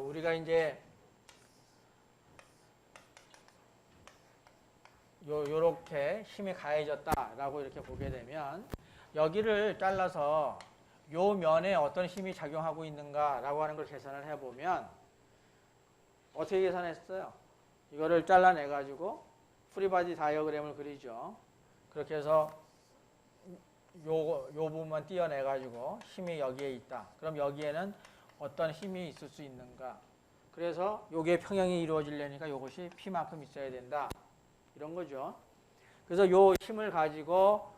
[SPEAKER 1] 우리가 이제 요렇게 힘이 가해졌다라고 이렇게 보게 되면 여기를 잘라서 요 면에 어떤 힘이 작용하고 있는가라고 하는 걸 계산을 해보면 어떻게 계산했어요? 이거를 잘라내 가지고 프리바디 다이어그램을 그리죠. 그렇게 해서 요 부분만 띄어내 가지고 힘이 여기에 있다. 그럼 여기에는 어떤 힘이 있을 수 있는가? 그래서 요게 평형이 이루어지려니까 요것이 P만큼 있어야 된다. 이런 거죠. 그래서 요 힘을 가지고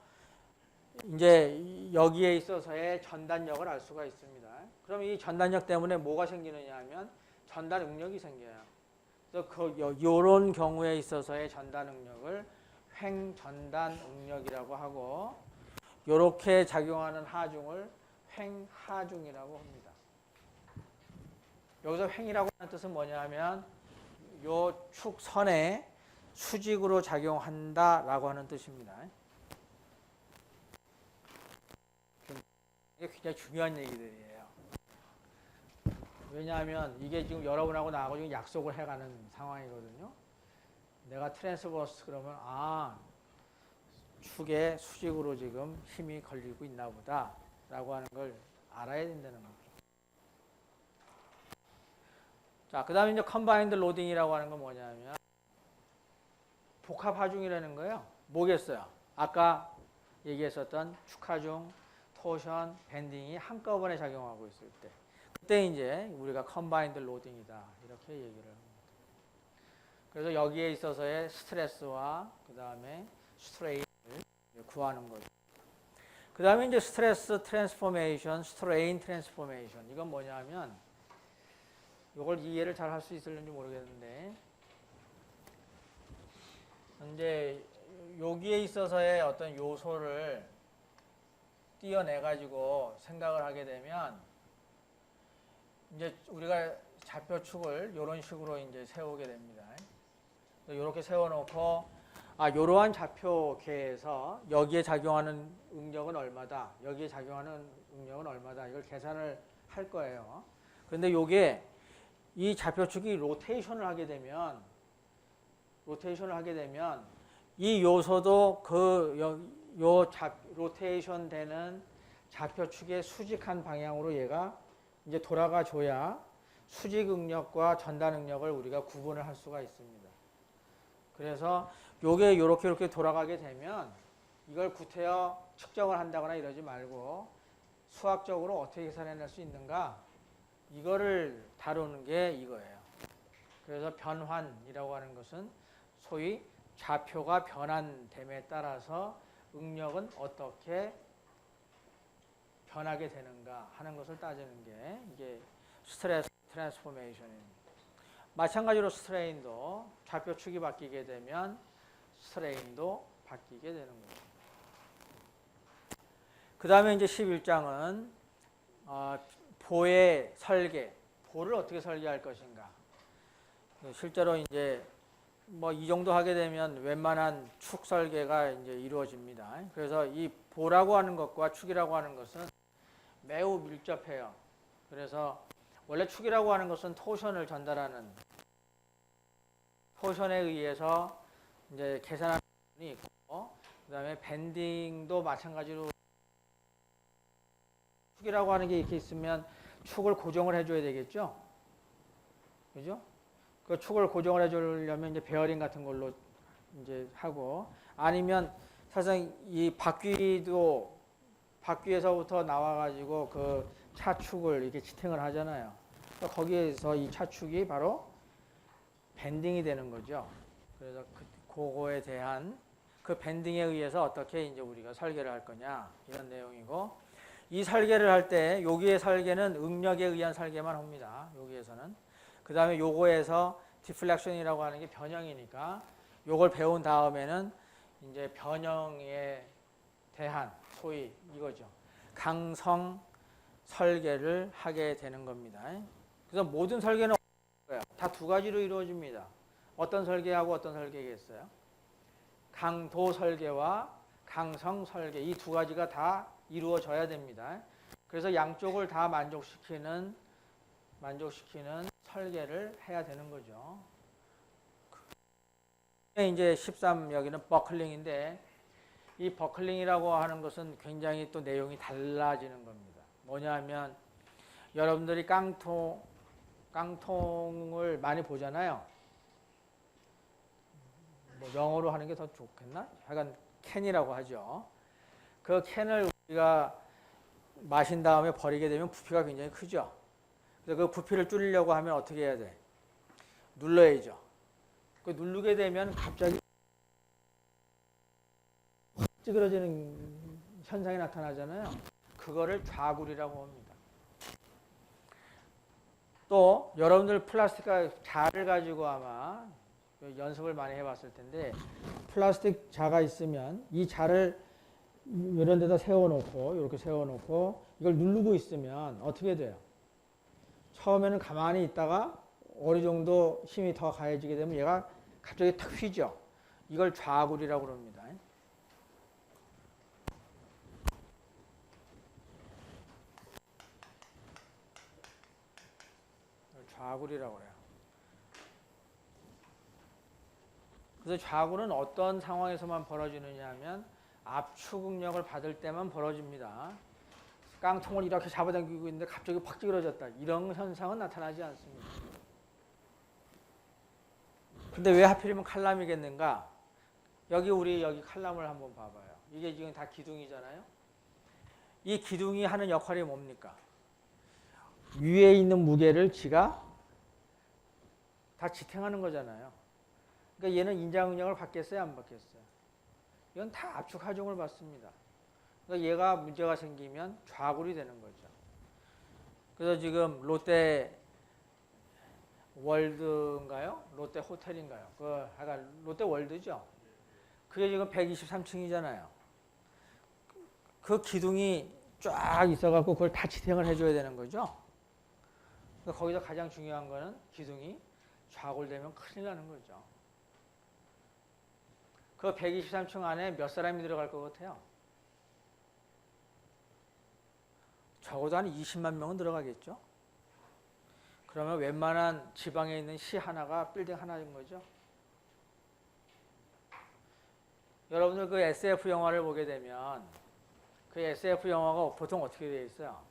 [SPEAKER 1] 이제 여기에 있어서의 전단력을 알 수가 있습니다. 그럼 이 전단력 때문에 뭐가 생기느냐 하면 전단 응력이 생겨요. 그래서 요런 경우에 있어서의 전단 응력을 횡전단 응력이라고 하고, 요렇게 작용하는 하중을 횡하중이라고 합니다. 여기서 횡이라고 하는 뜻은 뭐냐 하면 요 축선에 수직으로 작용한다라고 하는 뜻입니다. 이게 굉장히 중요한 얘기들이에요. 왜냐하면 이게 지금 여러분하고 나하고 지금 약속을 해가는 상황이거든요. 내가 트랜스버스 그러면 축에 수직으로 지금 힘이 걸리고 있나 보다 라고 하는 걸 알아야 된다는 거죠. 자, 그 다음에 이제 컴바인드 로딩이라고 하는 건 뭐냐면 복합 하중이라는 거예요. 뭐겠어요? 아까 얘기했었던 축하중, 토션, 밴딩이 한꺼번에 작용하고 있을 때, 그때 이제 우리가 컴바인드 로딩이다 이렇게 얘기를 합니다. 그래서 여기에 있어서의 스트레스와 그 다음에 스트레인을 구하는 거죠. 그 다음에 이제 스트레스 트랜스포메이션, 스트레인 트랜스포메이션, 이건 뭐냐면 이걸 이해를 잘 할 수 있을는지 모르겠는데, 이제 여기에 있어서의 어떤 요소를 띄어내 가지고 생각을 하게 되면 이제 우리가 좌표축을 이런 식으로 이제 세우게 됩니다. 이렇게 세워놓고 이러한 좌표계에서 여기에 작용하는 응력은 얼마다, 여기에 작용하는 응력은 얼마다, 이걸 계산을 할 거예요. 그런데 이게 이 좌표축이 로테이션을 하게 되면 이 요소도 로테이션 되는 좌표축의 수직한 방향으로 얘가 이제 돌아가 줘야 수직 응력과 전단 응력을 우리가 구분을 할 수가 있습니다. 그래서 요게 이렇게 돌아가게 되면 이걸 구태여 측정을 한다거나 이러지 말고 수학적으로 어떻게 계산해낼 수 있는가, 이거를 다루는 게 이거예요. 그래서 변환이라고 하는 것은 소위 좌표가 변환됨에 따라서 응력은 어떻게 변하게 되는가 하는 것을 따지는 게 이게 스트레스 트랜스포메이션입니다. 마찬가지로 스트레인도 좌표축이 바뀌게 되면 스트레인도 바뀌게 되는 거죠. 그 다음에 이제 11장은 보의 설계, 보를 어떻게 설계할 것인가. 실제로 이제 뭐 이 정도 하게 되면 웬만한 축 설계가 이제 이루어집니다. 그래서 이 보라고 하는 것과 축이라고 하는 것은 매우 밀접해요. 그래서 원래 축이라고 하는 것은 토션을 전달하는, 토션에 의해서 이제 계산하는 부분이 있고, 그다음에 밴딩도 마찬가지로 축이라고 하는 게 이렇게 있으면 축을 고정을 해줘야 되겠죠, 그죠? 그 축을 고정을 해주려면 이제 베어링 같은 걸로 이제 하고, 아니면 사실상 이 바퀴에서부터 나와가지고 그 차축을 이렇게 지탱을 하잖아요. 거기에서 이 차축이 바로 밴딩이 되는 거죠. 그래서 그거에 대한 그 밴딩에 의해서 어떻게 이제 우리가 설계를 할 거냐, 이런 내용이고, 이 설계를 할 때 여기의 설계는 응력에 의한 설계만 합니다. 여기에서는. 그 다음에 요거에서 디플렉션이라고 하는 게 변형이니까 요걸 배운 다음에는 이제 변형에 대한 소위 이거죠. 강성 설계를 하게 되는 겁니다. 그래서 모든 설계는 다 두 가지로 이루어집니다. 어떤 설계하고 어떤 설계겠어요? 강도 설계와 강성 설계, 이 두 가지가 다 이루어져야 됩니다. 그래서 양쪽을 다 만족시키는 설계를 해야 되는 거죠. 이제 13 여기는 버클링인데, 이 버클링이라고 하는 것은 굉장히 또 내용이 달라지는 겁니다. 뭐냐면 여러분들이 깡통을 많이 보잖아요. 뭐 영어로 하는 게 더 좋겠나? 약간 캔이라고 하죠. 그 캔을 우리가 마신 다음에 버리게 되면 부피가 굉장히 크죠. 그래서 그 부피를 줄이려고 하면 어떻게 해야 돼? 눌러야죠. 그 누르게 되면 갑자기 찌그러지는 현상이 나타나잖아요. 그거를 좌굴이라고 합니다. 또 여러분들 플라스틱 자를 가지고 아마 연습을 많이 해봤을 텐데, 플라스틱 자가 있으면 이 자를 이런 데다 세워놓고, 이렇게 세워놓고 이걸 누르고 있으면 어떻게 돼요? 처음에는 가만히 있다가 어느 정도 힘이 더 가해지게 되면 얘가 갑자기 탁 휘죠. 이걸 좌굴이라고 합니다. 좌굴이라고 해요. 그래서 좌굴은 어떤 상황에서만 벌어지느냐 하면 압축 응력을 받을 때만 벌어집니다. 깡통을 이렇게 잡아당기고 있는데 갑자기 팍 찌그러졌다, 이런 현상은 나타나지 않습니다. 근데 왜 하필이면 칼럼이겠는가? 우리 여기 칼럼을 한번 봐봐요. 이게 지금 다 기둥이잖아요. 이 기둥이 하는 역할이 뭡니까? 위에 있는 무게를 지가 다 지탱하는 거잖아요. 그러니까 얘는 인장 응력을 받겠어요, 안 받겠어요? 이건 다 압축 하중을 받습니다. 그러니까 얘가 문제가 생기면 좌굴이 되는 거죠. 그래서 지금 롯데 월드인가요? 롯데 호텔인가요? 롯데 월드죠. 그게 지금 123층이잖아요. 그 기둥이 쫙 있어갖고 그걸 다 지탱을 해줘야 되는 거죠. 그러니까 거기서 가장 중요한 거는 기둥이 좌골되면 큰일 나는 거죠. 그 123층 안에 몇 사람이 들어갈 것 같아요? 적어도 한 20만 명은 들어가겠죠. 그러면 웬만한 지방에 있는 시 하나가 빌딩 하나인 거죠. 여러분들 그 SF 영화를 보게 되면 그 SF 영화가 보통 어떻게 되어 있어요?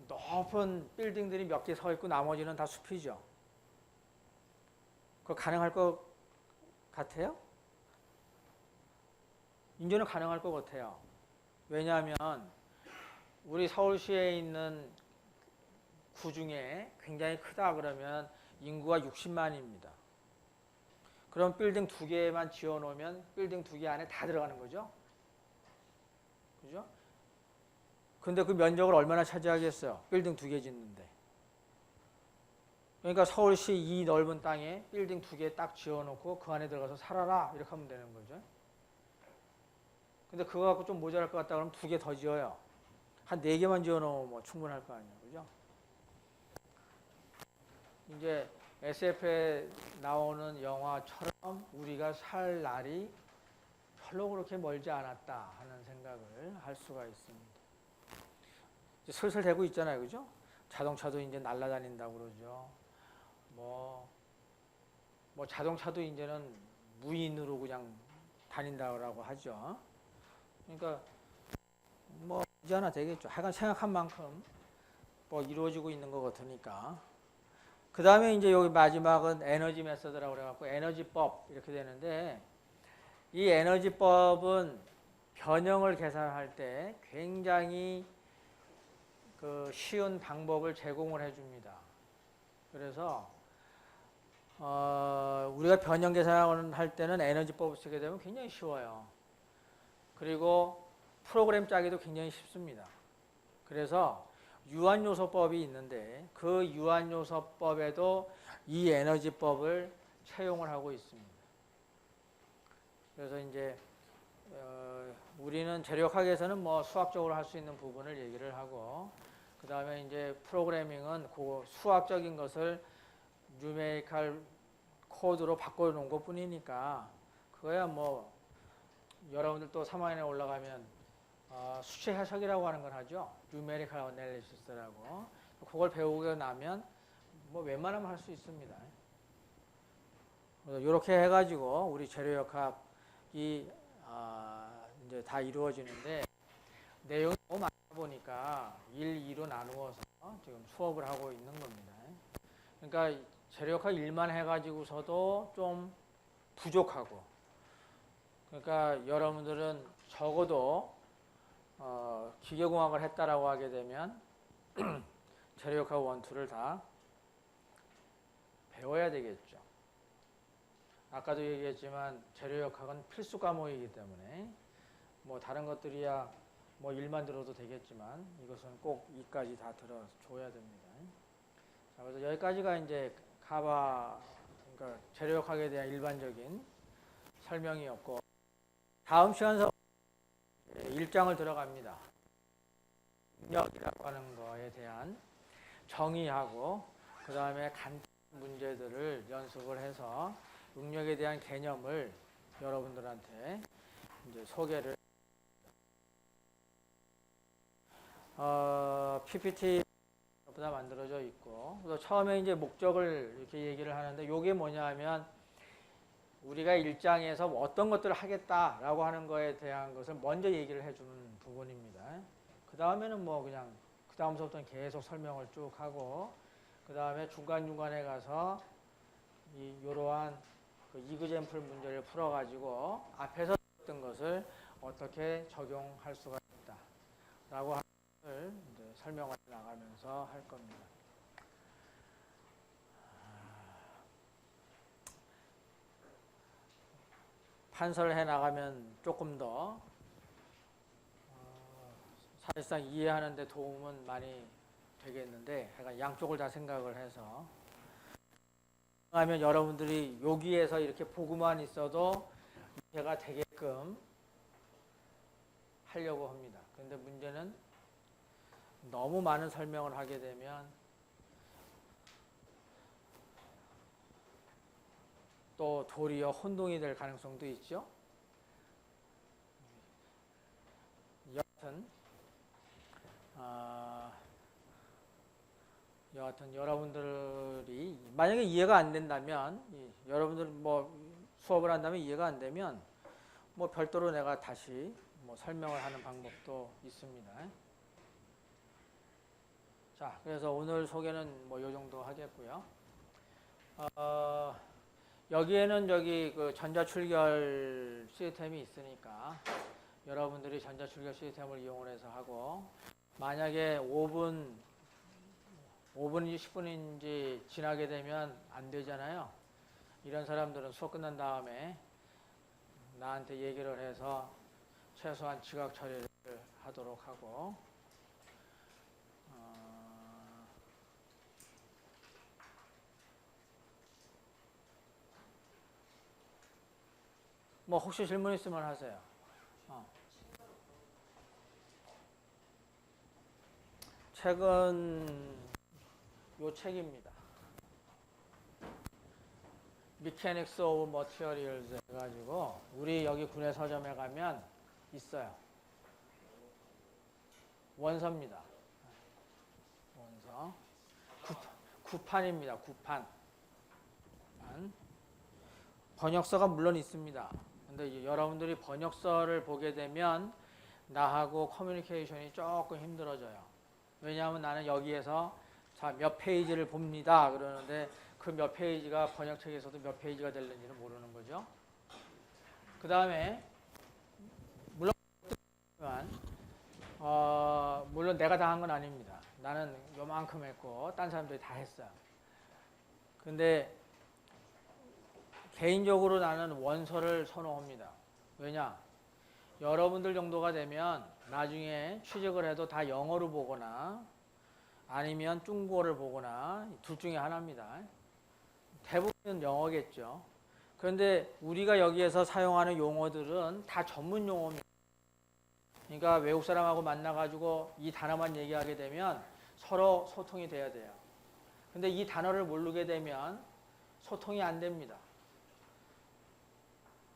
[SPEAKER 1] 높은 빌딩들이 몇 개 서 있고 나머지는 다 숲이죠. 그거 가능할 것 같아요? 이제는 가능할 것 같아요. 왜냐하면 우리 서울시에 있는 구 중에 굉장히 크다 그러면 인구가 60만입니다. 그럼 빌딩 2개만 지어놓으면 빌딩 2개 안에 다 들어가는 거죠. 그죠? 근데 그 면적을 얼마나 차지하겠어요? 빌딩 2개 짓는데. 그러니까 서울시 이 넓은 땅에 빌딩 2개 딱 지어놓고 그 안에 들어가서 살아라, 이렇게 하면 되는 거죠. 근데 그거 갖고 좀 모자랄 것 같다 그러면 2개 더 지어요. 한 4개만 지어놓으면 뭐 충분할 거 아니에요. 그죠? 이제 SF에 나오는 영화처럼 우리가 살 날이 별로 그렇게 멀지 않았다 하는 생각을 할 수가 있습니다. 이제 슬슬 되고 있잖아요, 그죠? 자동차도 이제 날아다닌다고 그러죠. 뭐 자동차도 이제는 무인으로 그냥 다닌다고 하죠. 그러니까 뭐 이제 하나 되겠죠. 하여간 생각한 만큼 뭐 이루어지고 있는 것 같으니까. 그 다음에 이제 여기 마지막은 에너지 메서드라고 그래갖고 에너지법 이렇게 되는데, 이 에너지법은 변형을 계산할 때 굉장히 그 쉬운 방법을 제공을 해줍니다. 그래서 우리가 변형 계산을 할 때는 에너지법을 쓰게 되면 굉장히 쉬워요. 그리고 프로그램 짜기도 굉장히 쉽습니다. 그래서 유한요소법이 있는데 그 유한요소법에도 이 에너지법을 채용을 하고 있습니다. 그래서 이제 우리는 재료학에서는 뭐 수학적으로 할 수 있는 부분을 얘기를 하고, 그 다음에 이제 프로그래밍은 그 수학적인 것을 뉴메리컬 코드로 바꿔놓은 것 뿐이니까, 그거야 뭐 여러분들 또 3학년에 올라가면 수치 해석이라고 하는 걸 하죠. 뉴메리컬 어널리시스라고. 그걸 배우고 나면 뭐 웬만하면 할 수 있습니다. 이렇게 해가지고 우리 재료역학이 이제 다 이루어지는데, 내용이 너무 많다 보니까 1, 2로 나누어서 지금 수업을 하고 있는 겁니다. 그러니까 재료역학 1만 해가지고서도 좀 부족하고, 그러니까 여러분들은 적어도 기계공학을 했다라고 하게 되면 재료역학 1, 2를 다 배워야 되겠죠. 아까도 얘기했지만 재료역학은 필수 과목이기 때문에 뭐 다른 것들이야 뭐 1만 들어도 되겠지만 이것은 꼭 2까지 다 들어줘야 됩니다. 자, 그래서 여기까지가 이제 그러니까 재료역학에 대한 일반적인 설명이었고, 다음 시간서 1장을 들어갑니다. 능력이라고 하는 거에 대한 정의하고, 그 다음에 간단한 문제들을 연습을 해서 능력에 대한 개념을 여러분들한테 이제 소개를 PPT보다 만들어져 있고, 그래서 처음에 이제 목적을 이렇게 얘기를 하는데, 이게 뭐냐 하면 우리가 1장에서 어떤 것들을 하겠다라고 하는 거에 대한 것을 먼저 얘기를 해주는 부분입니다. 그 다음에는 뭐 그냥 그 다음서부터는 계속 설명을 쭉 하고, 그 다음에 중간중간에 가서 이러한 그 이그젠플 문제를 풀어가지고 앞에서 했던 것을 어떻게 적용할 수가 있다라고 하는 것을 이제 설명을 나가면서 할 겁니다. 판서를 해 나가면 조금 더 사실상 이해하는 데 도움은 많이 되겠는데, 약간 양쪽을 다 생각을 해서 하면 여러분들이 여기에서 이렇게 보고만 있어도 이해가 되게끔 하려고 합니다. 그런데 문제는 너무 많은 설명을 하게 되면 또 도리어 혼동이 될 가능성도 있죠. 여하튼 여러분들이 만약에 이해가 안 된다면, 여러분들 뭐 수업을 한다면 이해가 안 되면 뭐 별도로 내가 다시 뭐 설명을 하는 방법도 있습니다. 자, 그래서 오늘 소개는 뭐 요 정도 하겠고요. 여기에는 여기 그 전자출결 시스템이 있으니까 여러분들이 전자출결 시스템을 이용해서 하고, 만약에 5분인지 10분인지 지나게 되면 안 되잖아요. 이런 사람들은 수업 끝난 다음에 나한테 얘기를 해서 최소한 지각 처리를 하도록 하고, 뭐 혹시 질문 있으면 하세요. 책은 요 책입니다. Mechanics of Materials 해가지고 우리 여기 군의 서점에 가면 있어요. 원서입니다. 원서. 구판입니다. 구판. 번역서가 물론 있습니다. 근데 여러분들이 번역서를 보게 되면 나하고 커뮤니케이션이 조금 힘들어져요. 왜냐하면 나는 여기에서 자, 몇 페이지를 봅니다. 그러는데 그 몇 페이지가 번역책에서도 몇 페이지가 될는지는 모르는 거죠. 그 다음에 물론 내가 다 한 건 아닙니다. 나는 요만큼 했고 딴 사람들이 다 했어요. 근데 개인적으로 나는 원서를 선호합니다. 왜냐? 여러분들 정도가 되면 나중에 취직을 해도 다 영어로 보거나 아니면 중국어를 보거나 둘 중에 하나입니다. 대부분은 영어겠죠. 그런데 우리가 여기에서 사용하는 용어들은 다 전문 용어입니다. 그러니까 외국 사람하고 만나가지고 이 단어만 얘기하게 되면 서로 소통이 돼야 돼요. 근데 이 단어를 모르게 되면 소통이 안 됩니다.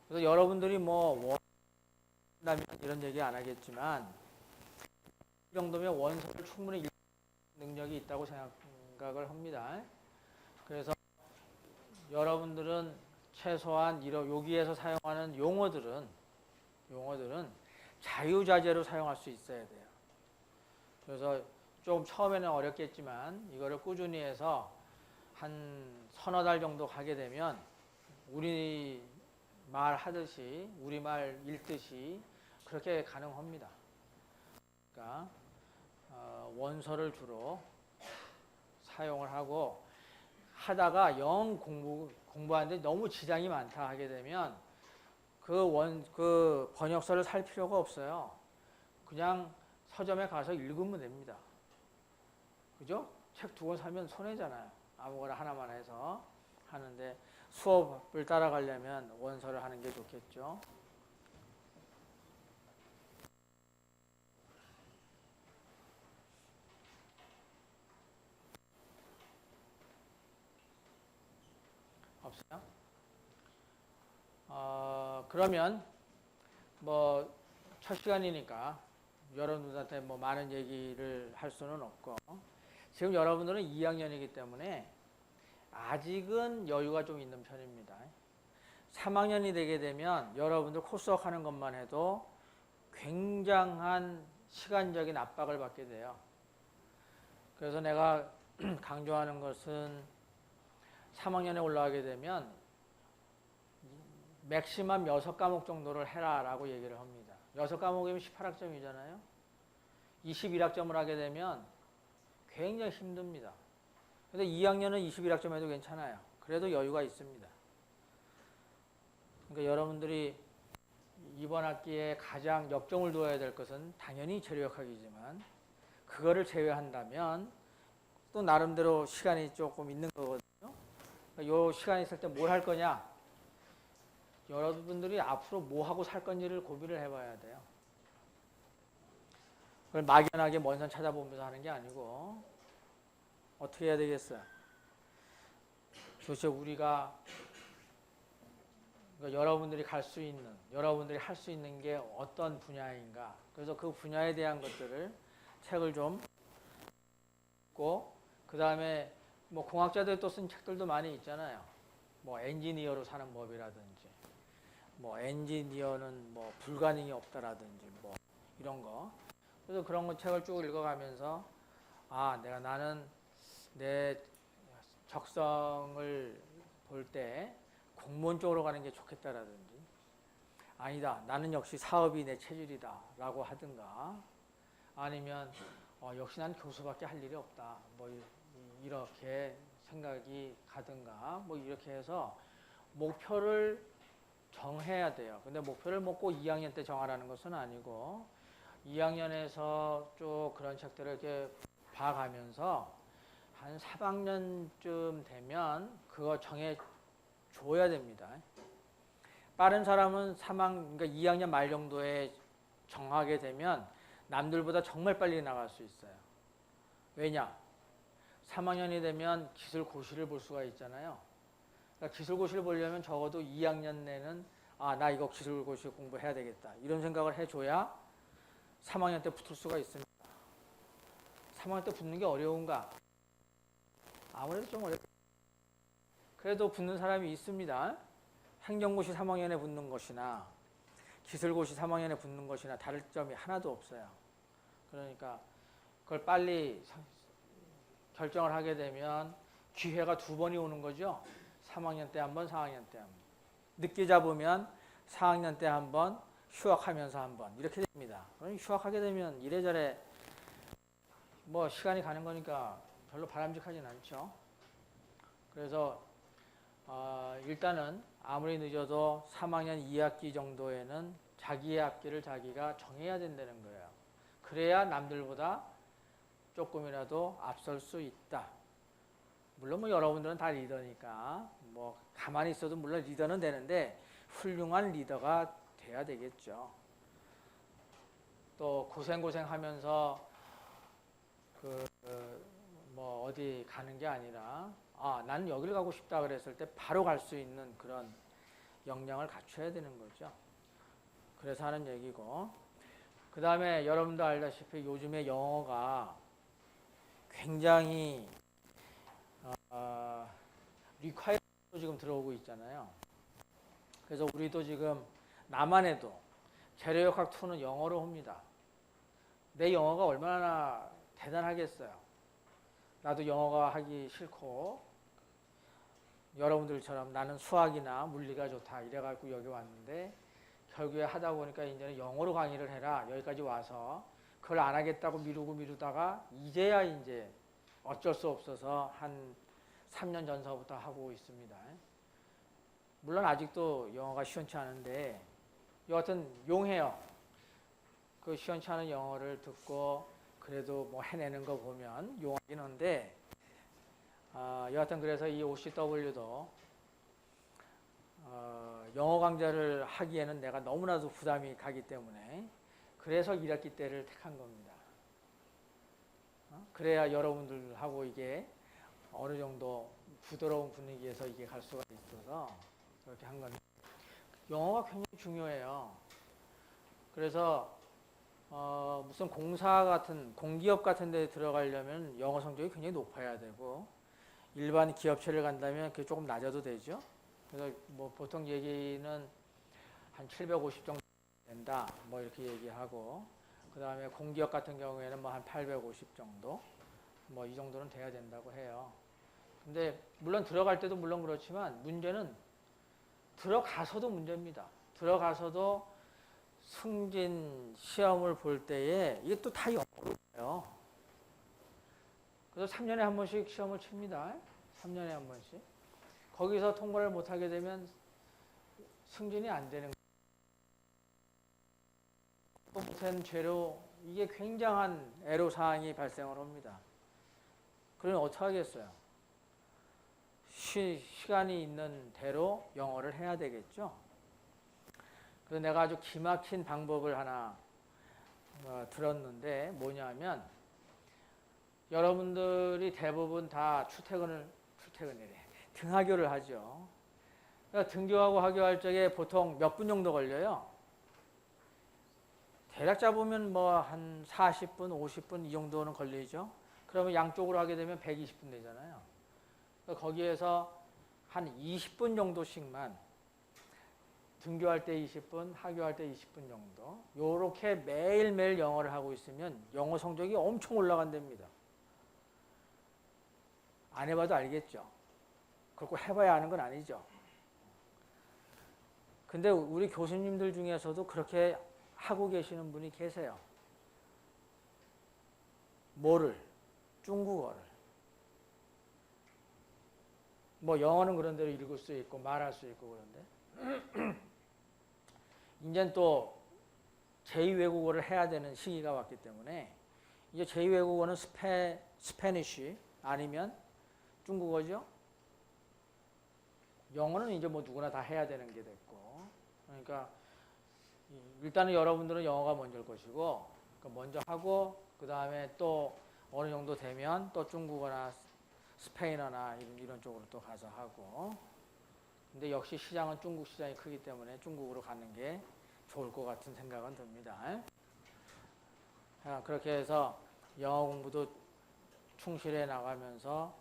[SPEAKER 1] 그래서 여러분들이 뭐 원한다면 이런 얘기 안 하겠지만 이 정도면 원서를 충분히 읽는 능력이 있다고 생각을 합니다. 그래서 여러분들은 최소한 여기에서 사용하는 용어들은 자유자재로 사용할 수 있어야 돼요. 그래서 좀 처음에는 어렵겠지만 이거를 꾸준히 해서 한 서너 달 정도 가게 되면 우리 말 하듯이 우리 말 읽듯이 그렇게 가능합니다. 그러니까 원서를 주로 사용을 하고 하다가 영 공부하는데 너무 지장이 많다 하게 되면 그 번역서를 살 필요가 없어요. 그냥 서점에 가서 읽으면 됩니다. 그죠? 책 두 권 사면 손해잖아요. 아무거나 하나만 해서 하는데 수업을 따라가려면 원서를 하는 게 좋겠죠. 없어요? 그러면 뭐 첫 시간이니까 여러분들한테 뭐 많은 얘기를 할 수는 없고 지금 여러분들은 2학년이기 때문에 아직은 여유가 좀 있는 편입니다. 3학년이 되게 되면 여러분들 코스워크 하는 것만 해도 굉장한 시간적인 압박을 받게 돼요. 그래서 내가 강조하는 것은 3학년에 올라가게 되면 맥시멈 6과목 정도를 해라 라고 얘기를 합니다. 6과목이면 18학점이잖아요. 21학점을 하게 되면 굉장히 힘듭니다. 근데 2학년은 21학점 해도 괜찮아요. 그래도 여유가 있습니다. 그러니까 여러분들이 이번 학기에 가장 역점을 두어야 될 것은 당연히 재료역학이지만 그거를 제외한다면 또 나름대로 시간이 조금 있는 거거든요. 그러니까 이 시간이 있을 때 뭘 할 거냐? 여러분들이 앞으로 뭐 하고 살 건지를 고민을 해봐야 돼요. 그걸 막연하게 먼 산 찾아보면서 하는 게 아니고 어떻게 해야 되겠어요? 도대체 우리가 그러니까 여러분들이 갈 수 있는, 여러분들이 할 수 있는 게 어떤 분야인가? 그래서 그 분야에 대한 것들을 책을 좀 읽고 그 다음에 뭐 공학자들이 또 쓴 책들도 많이 있잖아요. 뭐 엔지니어로 사는 법이라든지 뭐 엔지니어는 뭐 불가능이 없다라든지 뭐 이런 거. 그래서 그런 거 책을 쭉 읽어가면서 나는 내 적성을 볼 때 공무원 쪽으로 가는 게 좋겠다라든지 아니다 나는 역시 사업이 내 체질이다 라고 하든가 아니면 역시 난 교수밖에 할 일이 없다 뭐 이렇게 생각이 가든가 뭐 이렇게 해서 목표를 정해야 돼요. 근데 목표를 뭐 꼭 2학년 때 정하라는 것은 아니고 2학년에서 쭉 그런 책들을 이렇게 봐가면서 한 3학년쯤 되면 그거 정해 줘야 됩니다. 빠른 사람은 그러니까 2학년 말 정도에 정하게 되면 남들보다 정말 빨리 나갈 수 있어요. 왜냐? 3학년이 되면 기술고시를 볼 수가 있잖아요. 그러니까 기술고시를 보려면 적어도 2학년 내는 나 이거 기술고시 공부해야 되겠다. 이런 생각을 해줘야 3학년 때 붙을 수가 있습니다. 3학년 때 붙는 게 어려운가? 아무래도 좀 어렵다. 그래도 붙는 사람이 있습니다. 행정고시 3학년에 붙는 것이나 기술고시 3학년에 붙는 것이나 다를 점이 하나도 없어요. 그러니까 그걸 빨리 결정을 하게 되면 기회가 2번이 오는 거죠. 3학년 때 한 번, 4학년 때 한 번. 늦게 잡으면 4학년 때 한 번, 휴학하면서 한 번. 이렇게 됩니다. 그럼 휴학하게 되면 이래저래 뭐 시간이 가는 거니까 별로 바람직하진 않죠. 그래서 일단은 아무리 늦어도 3학년 2학기 정도에는 자기의 학기를 자기가 정해야 된다는 거예요. 그래야 남들보다 조금이라도 앞설 수 있다. 물론 뭐 여러분들은 다 리더니까 뭐 가만히 있어도 물론 리더는 되는데 훌륭한 리더가 돼야 되겠죠. 또 고생하면서 뭐 어디 가는 게 아니라 나는 여기를 가고 싶다 그랬을 때 바로 갈 수 있는 그런 역량을 갖춰야 되는 거죠. 그래서 하는 얘기고, 그 다음에 여러분도 알다시피 요즘에 영어가 굉장히 리콰이어로 지금 들어오고 있잖아요. 그래서 우리도 지금 나만 해도 재료역학 2는 영어로 합니다. 내 영어가 얼마나 대단하겠어요. 나도 영어가 하기 싫고 여러분들처럼 나는 수학이나 물리가 좋다 이래갖고 여기 왔는데 결국에 하다 보니까 이제는 영어로 강의를 해라 여기까지 와서 그걸 안 하겠다고 미루다가 이제야 이제 어쩔 수 없어서 한 3년 전서부터 하고 있습니다. 물론 아직도 영어가 시원치 않은데 여하튼 용해요. 그 시원치 않은 영어를 듣고 그래도 뭐 해내는 거 보면 용하긴 한데 여하튼 그래서 이 OCW도 영어 강좌를 하기에는 내가 너무나도 부담이 가기 때문에 그래서 1학기 때를 택한 겁니다. 그래야 여러분들하고 이게 어느 정도 부드러운 분위기에서 이게 갈 수가 있어서 그렇게 한 겁니다. 영어가 굉장히 중요해요. 그래서 무슨 공사 같은 공기업 같은 데 들어가려면 영어 성적이 굉장히 높아야 되고 일반 기업체를 간다면 그게 조금 낮아도 되죠. 그래서 뭐 보통 얘기는 한 750 정도 된다 뭐 이렇게 얘기하고 그 다음에 공기업 같은 경우에는 뭐 한 850 정도 뭐 이 정도는 돼야 된다고 해요. 근데 물론 들어갈 때도 물론 그렇지만 문제는 들어가서도 문제입니다. 들어가서도 승진 시험을 볼 때에 이게 또 다 영어로 해요. 그래서 3년에 한 번씩 시험을 칩니다. 3년에 한 번씩. 거기서 통과를 못하게 되면 승진이 안 되는 거예요. 못한 죄로 이게 굉장한 애로사항이 발생을 합니다. 그러면 어떻게 하겠어요? 시간이 있는 대로 영어를 해야 되겠죠. 그래서 내가 아주 기막힌 방법을 하나 들었는데 뭐냐면 여러분들이 대부분 다 출퇴근이래. 등하교를 하죠. 그러니까 등교하고 하교할 적에 보통 몇 분 정도 걸려요? 대략 잡으면 뭐 한 40분, 50분 이 정도는 걸리죠. 그러면 양쪽으로 하게 되면 120분 되잖아요. 그러니까 거기에서 한 20분 정도씩만 등교할 때 20분, 하교할 때 20분 정도 요렇게 매일매일 영어를 하고 있으면 영어 성적이 엄청 올라간답니다. 안 해봐도 알겠죠. 그렇고 해봐야 하는 건 아니죠. 근데 우리 교수님들 중에서도 그렇게 하고 계시는 분이 계세요. 뭐를? 중국어를. 뭐 영어는 그런 대로 읽을 수 있고 말할 수 있고 그런데 이제는 또 제2외국어를 해야 되는 시기가 왔기 때문에 이제 제2외국어는 스페니쉬 아니면 중국어죠. 영어는 이제 뭐 누구나 다 해야 되는 게 됐고 그러니까 일단은 여러분들은 영어가 먼저일 것이고 먼저 하고 그 다음에 또 어느 정도 되면 또 중국어나 스페인어나 이런 쪽으로 또 가서 하고 근데 역시 시장은 중국 시장이 크기 때문에 중국으로 가는 게 좋을 것 같은 생각은 듭니다. 그렇게 해서 영어 공부도 충실해 나가면서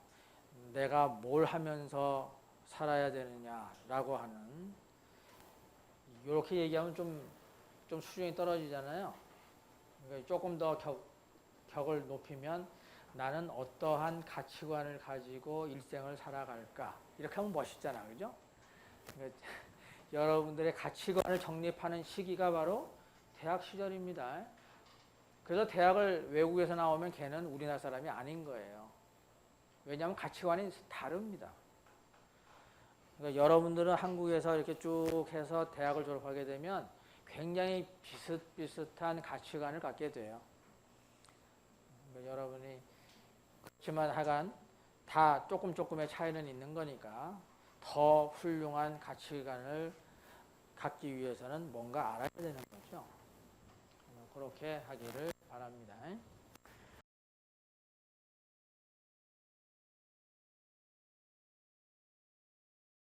[SPEAKER 1] 내가 뭘 하면서 살아야 되느냐라고 하는, 이렇게 얘기하면 좀 수준이 떨어지잖아요. 그러니까 조금 더 격을 높이면 나는 어떠한 가치관을 가지고 일생을 살아갈까, 이렇게 하면 멋있잖아, 그죠? 그러니까 여러분들의 가치관을 정립하는 시기가 바로 대학 시절입니다. 그래서 대학을 외국에서 나오면 걔는 우리나라 사람이 아닌 거예요. 왜냐하면 가치관이 다릅니다. 그러니까 여러분들은 한국에서 이렇게 쭉 해서 대학을 졸업하게 되면 굉장히 비슷비슷한 가치관을 갖게 돼요. 그러니까 여러분이, 그렇지만 하여간 다 조금의 차이는 있는 거니까 더 훌륭한 가치관을 갖기 위해서는 뭔가 알아야 되는 거죠. 그렇게 하기를 바랍니다.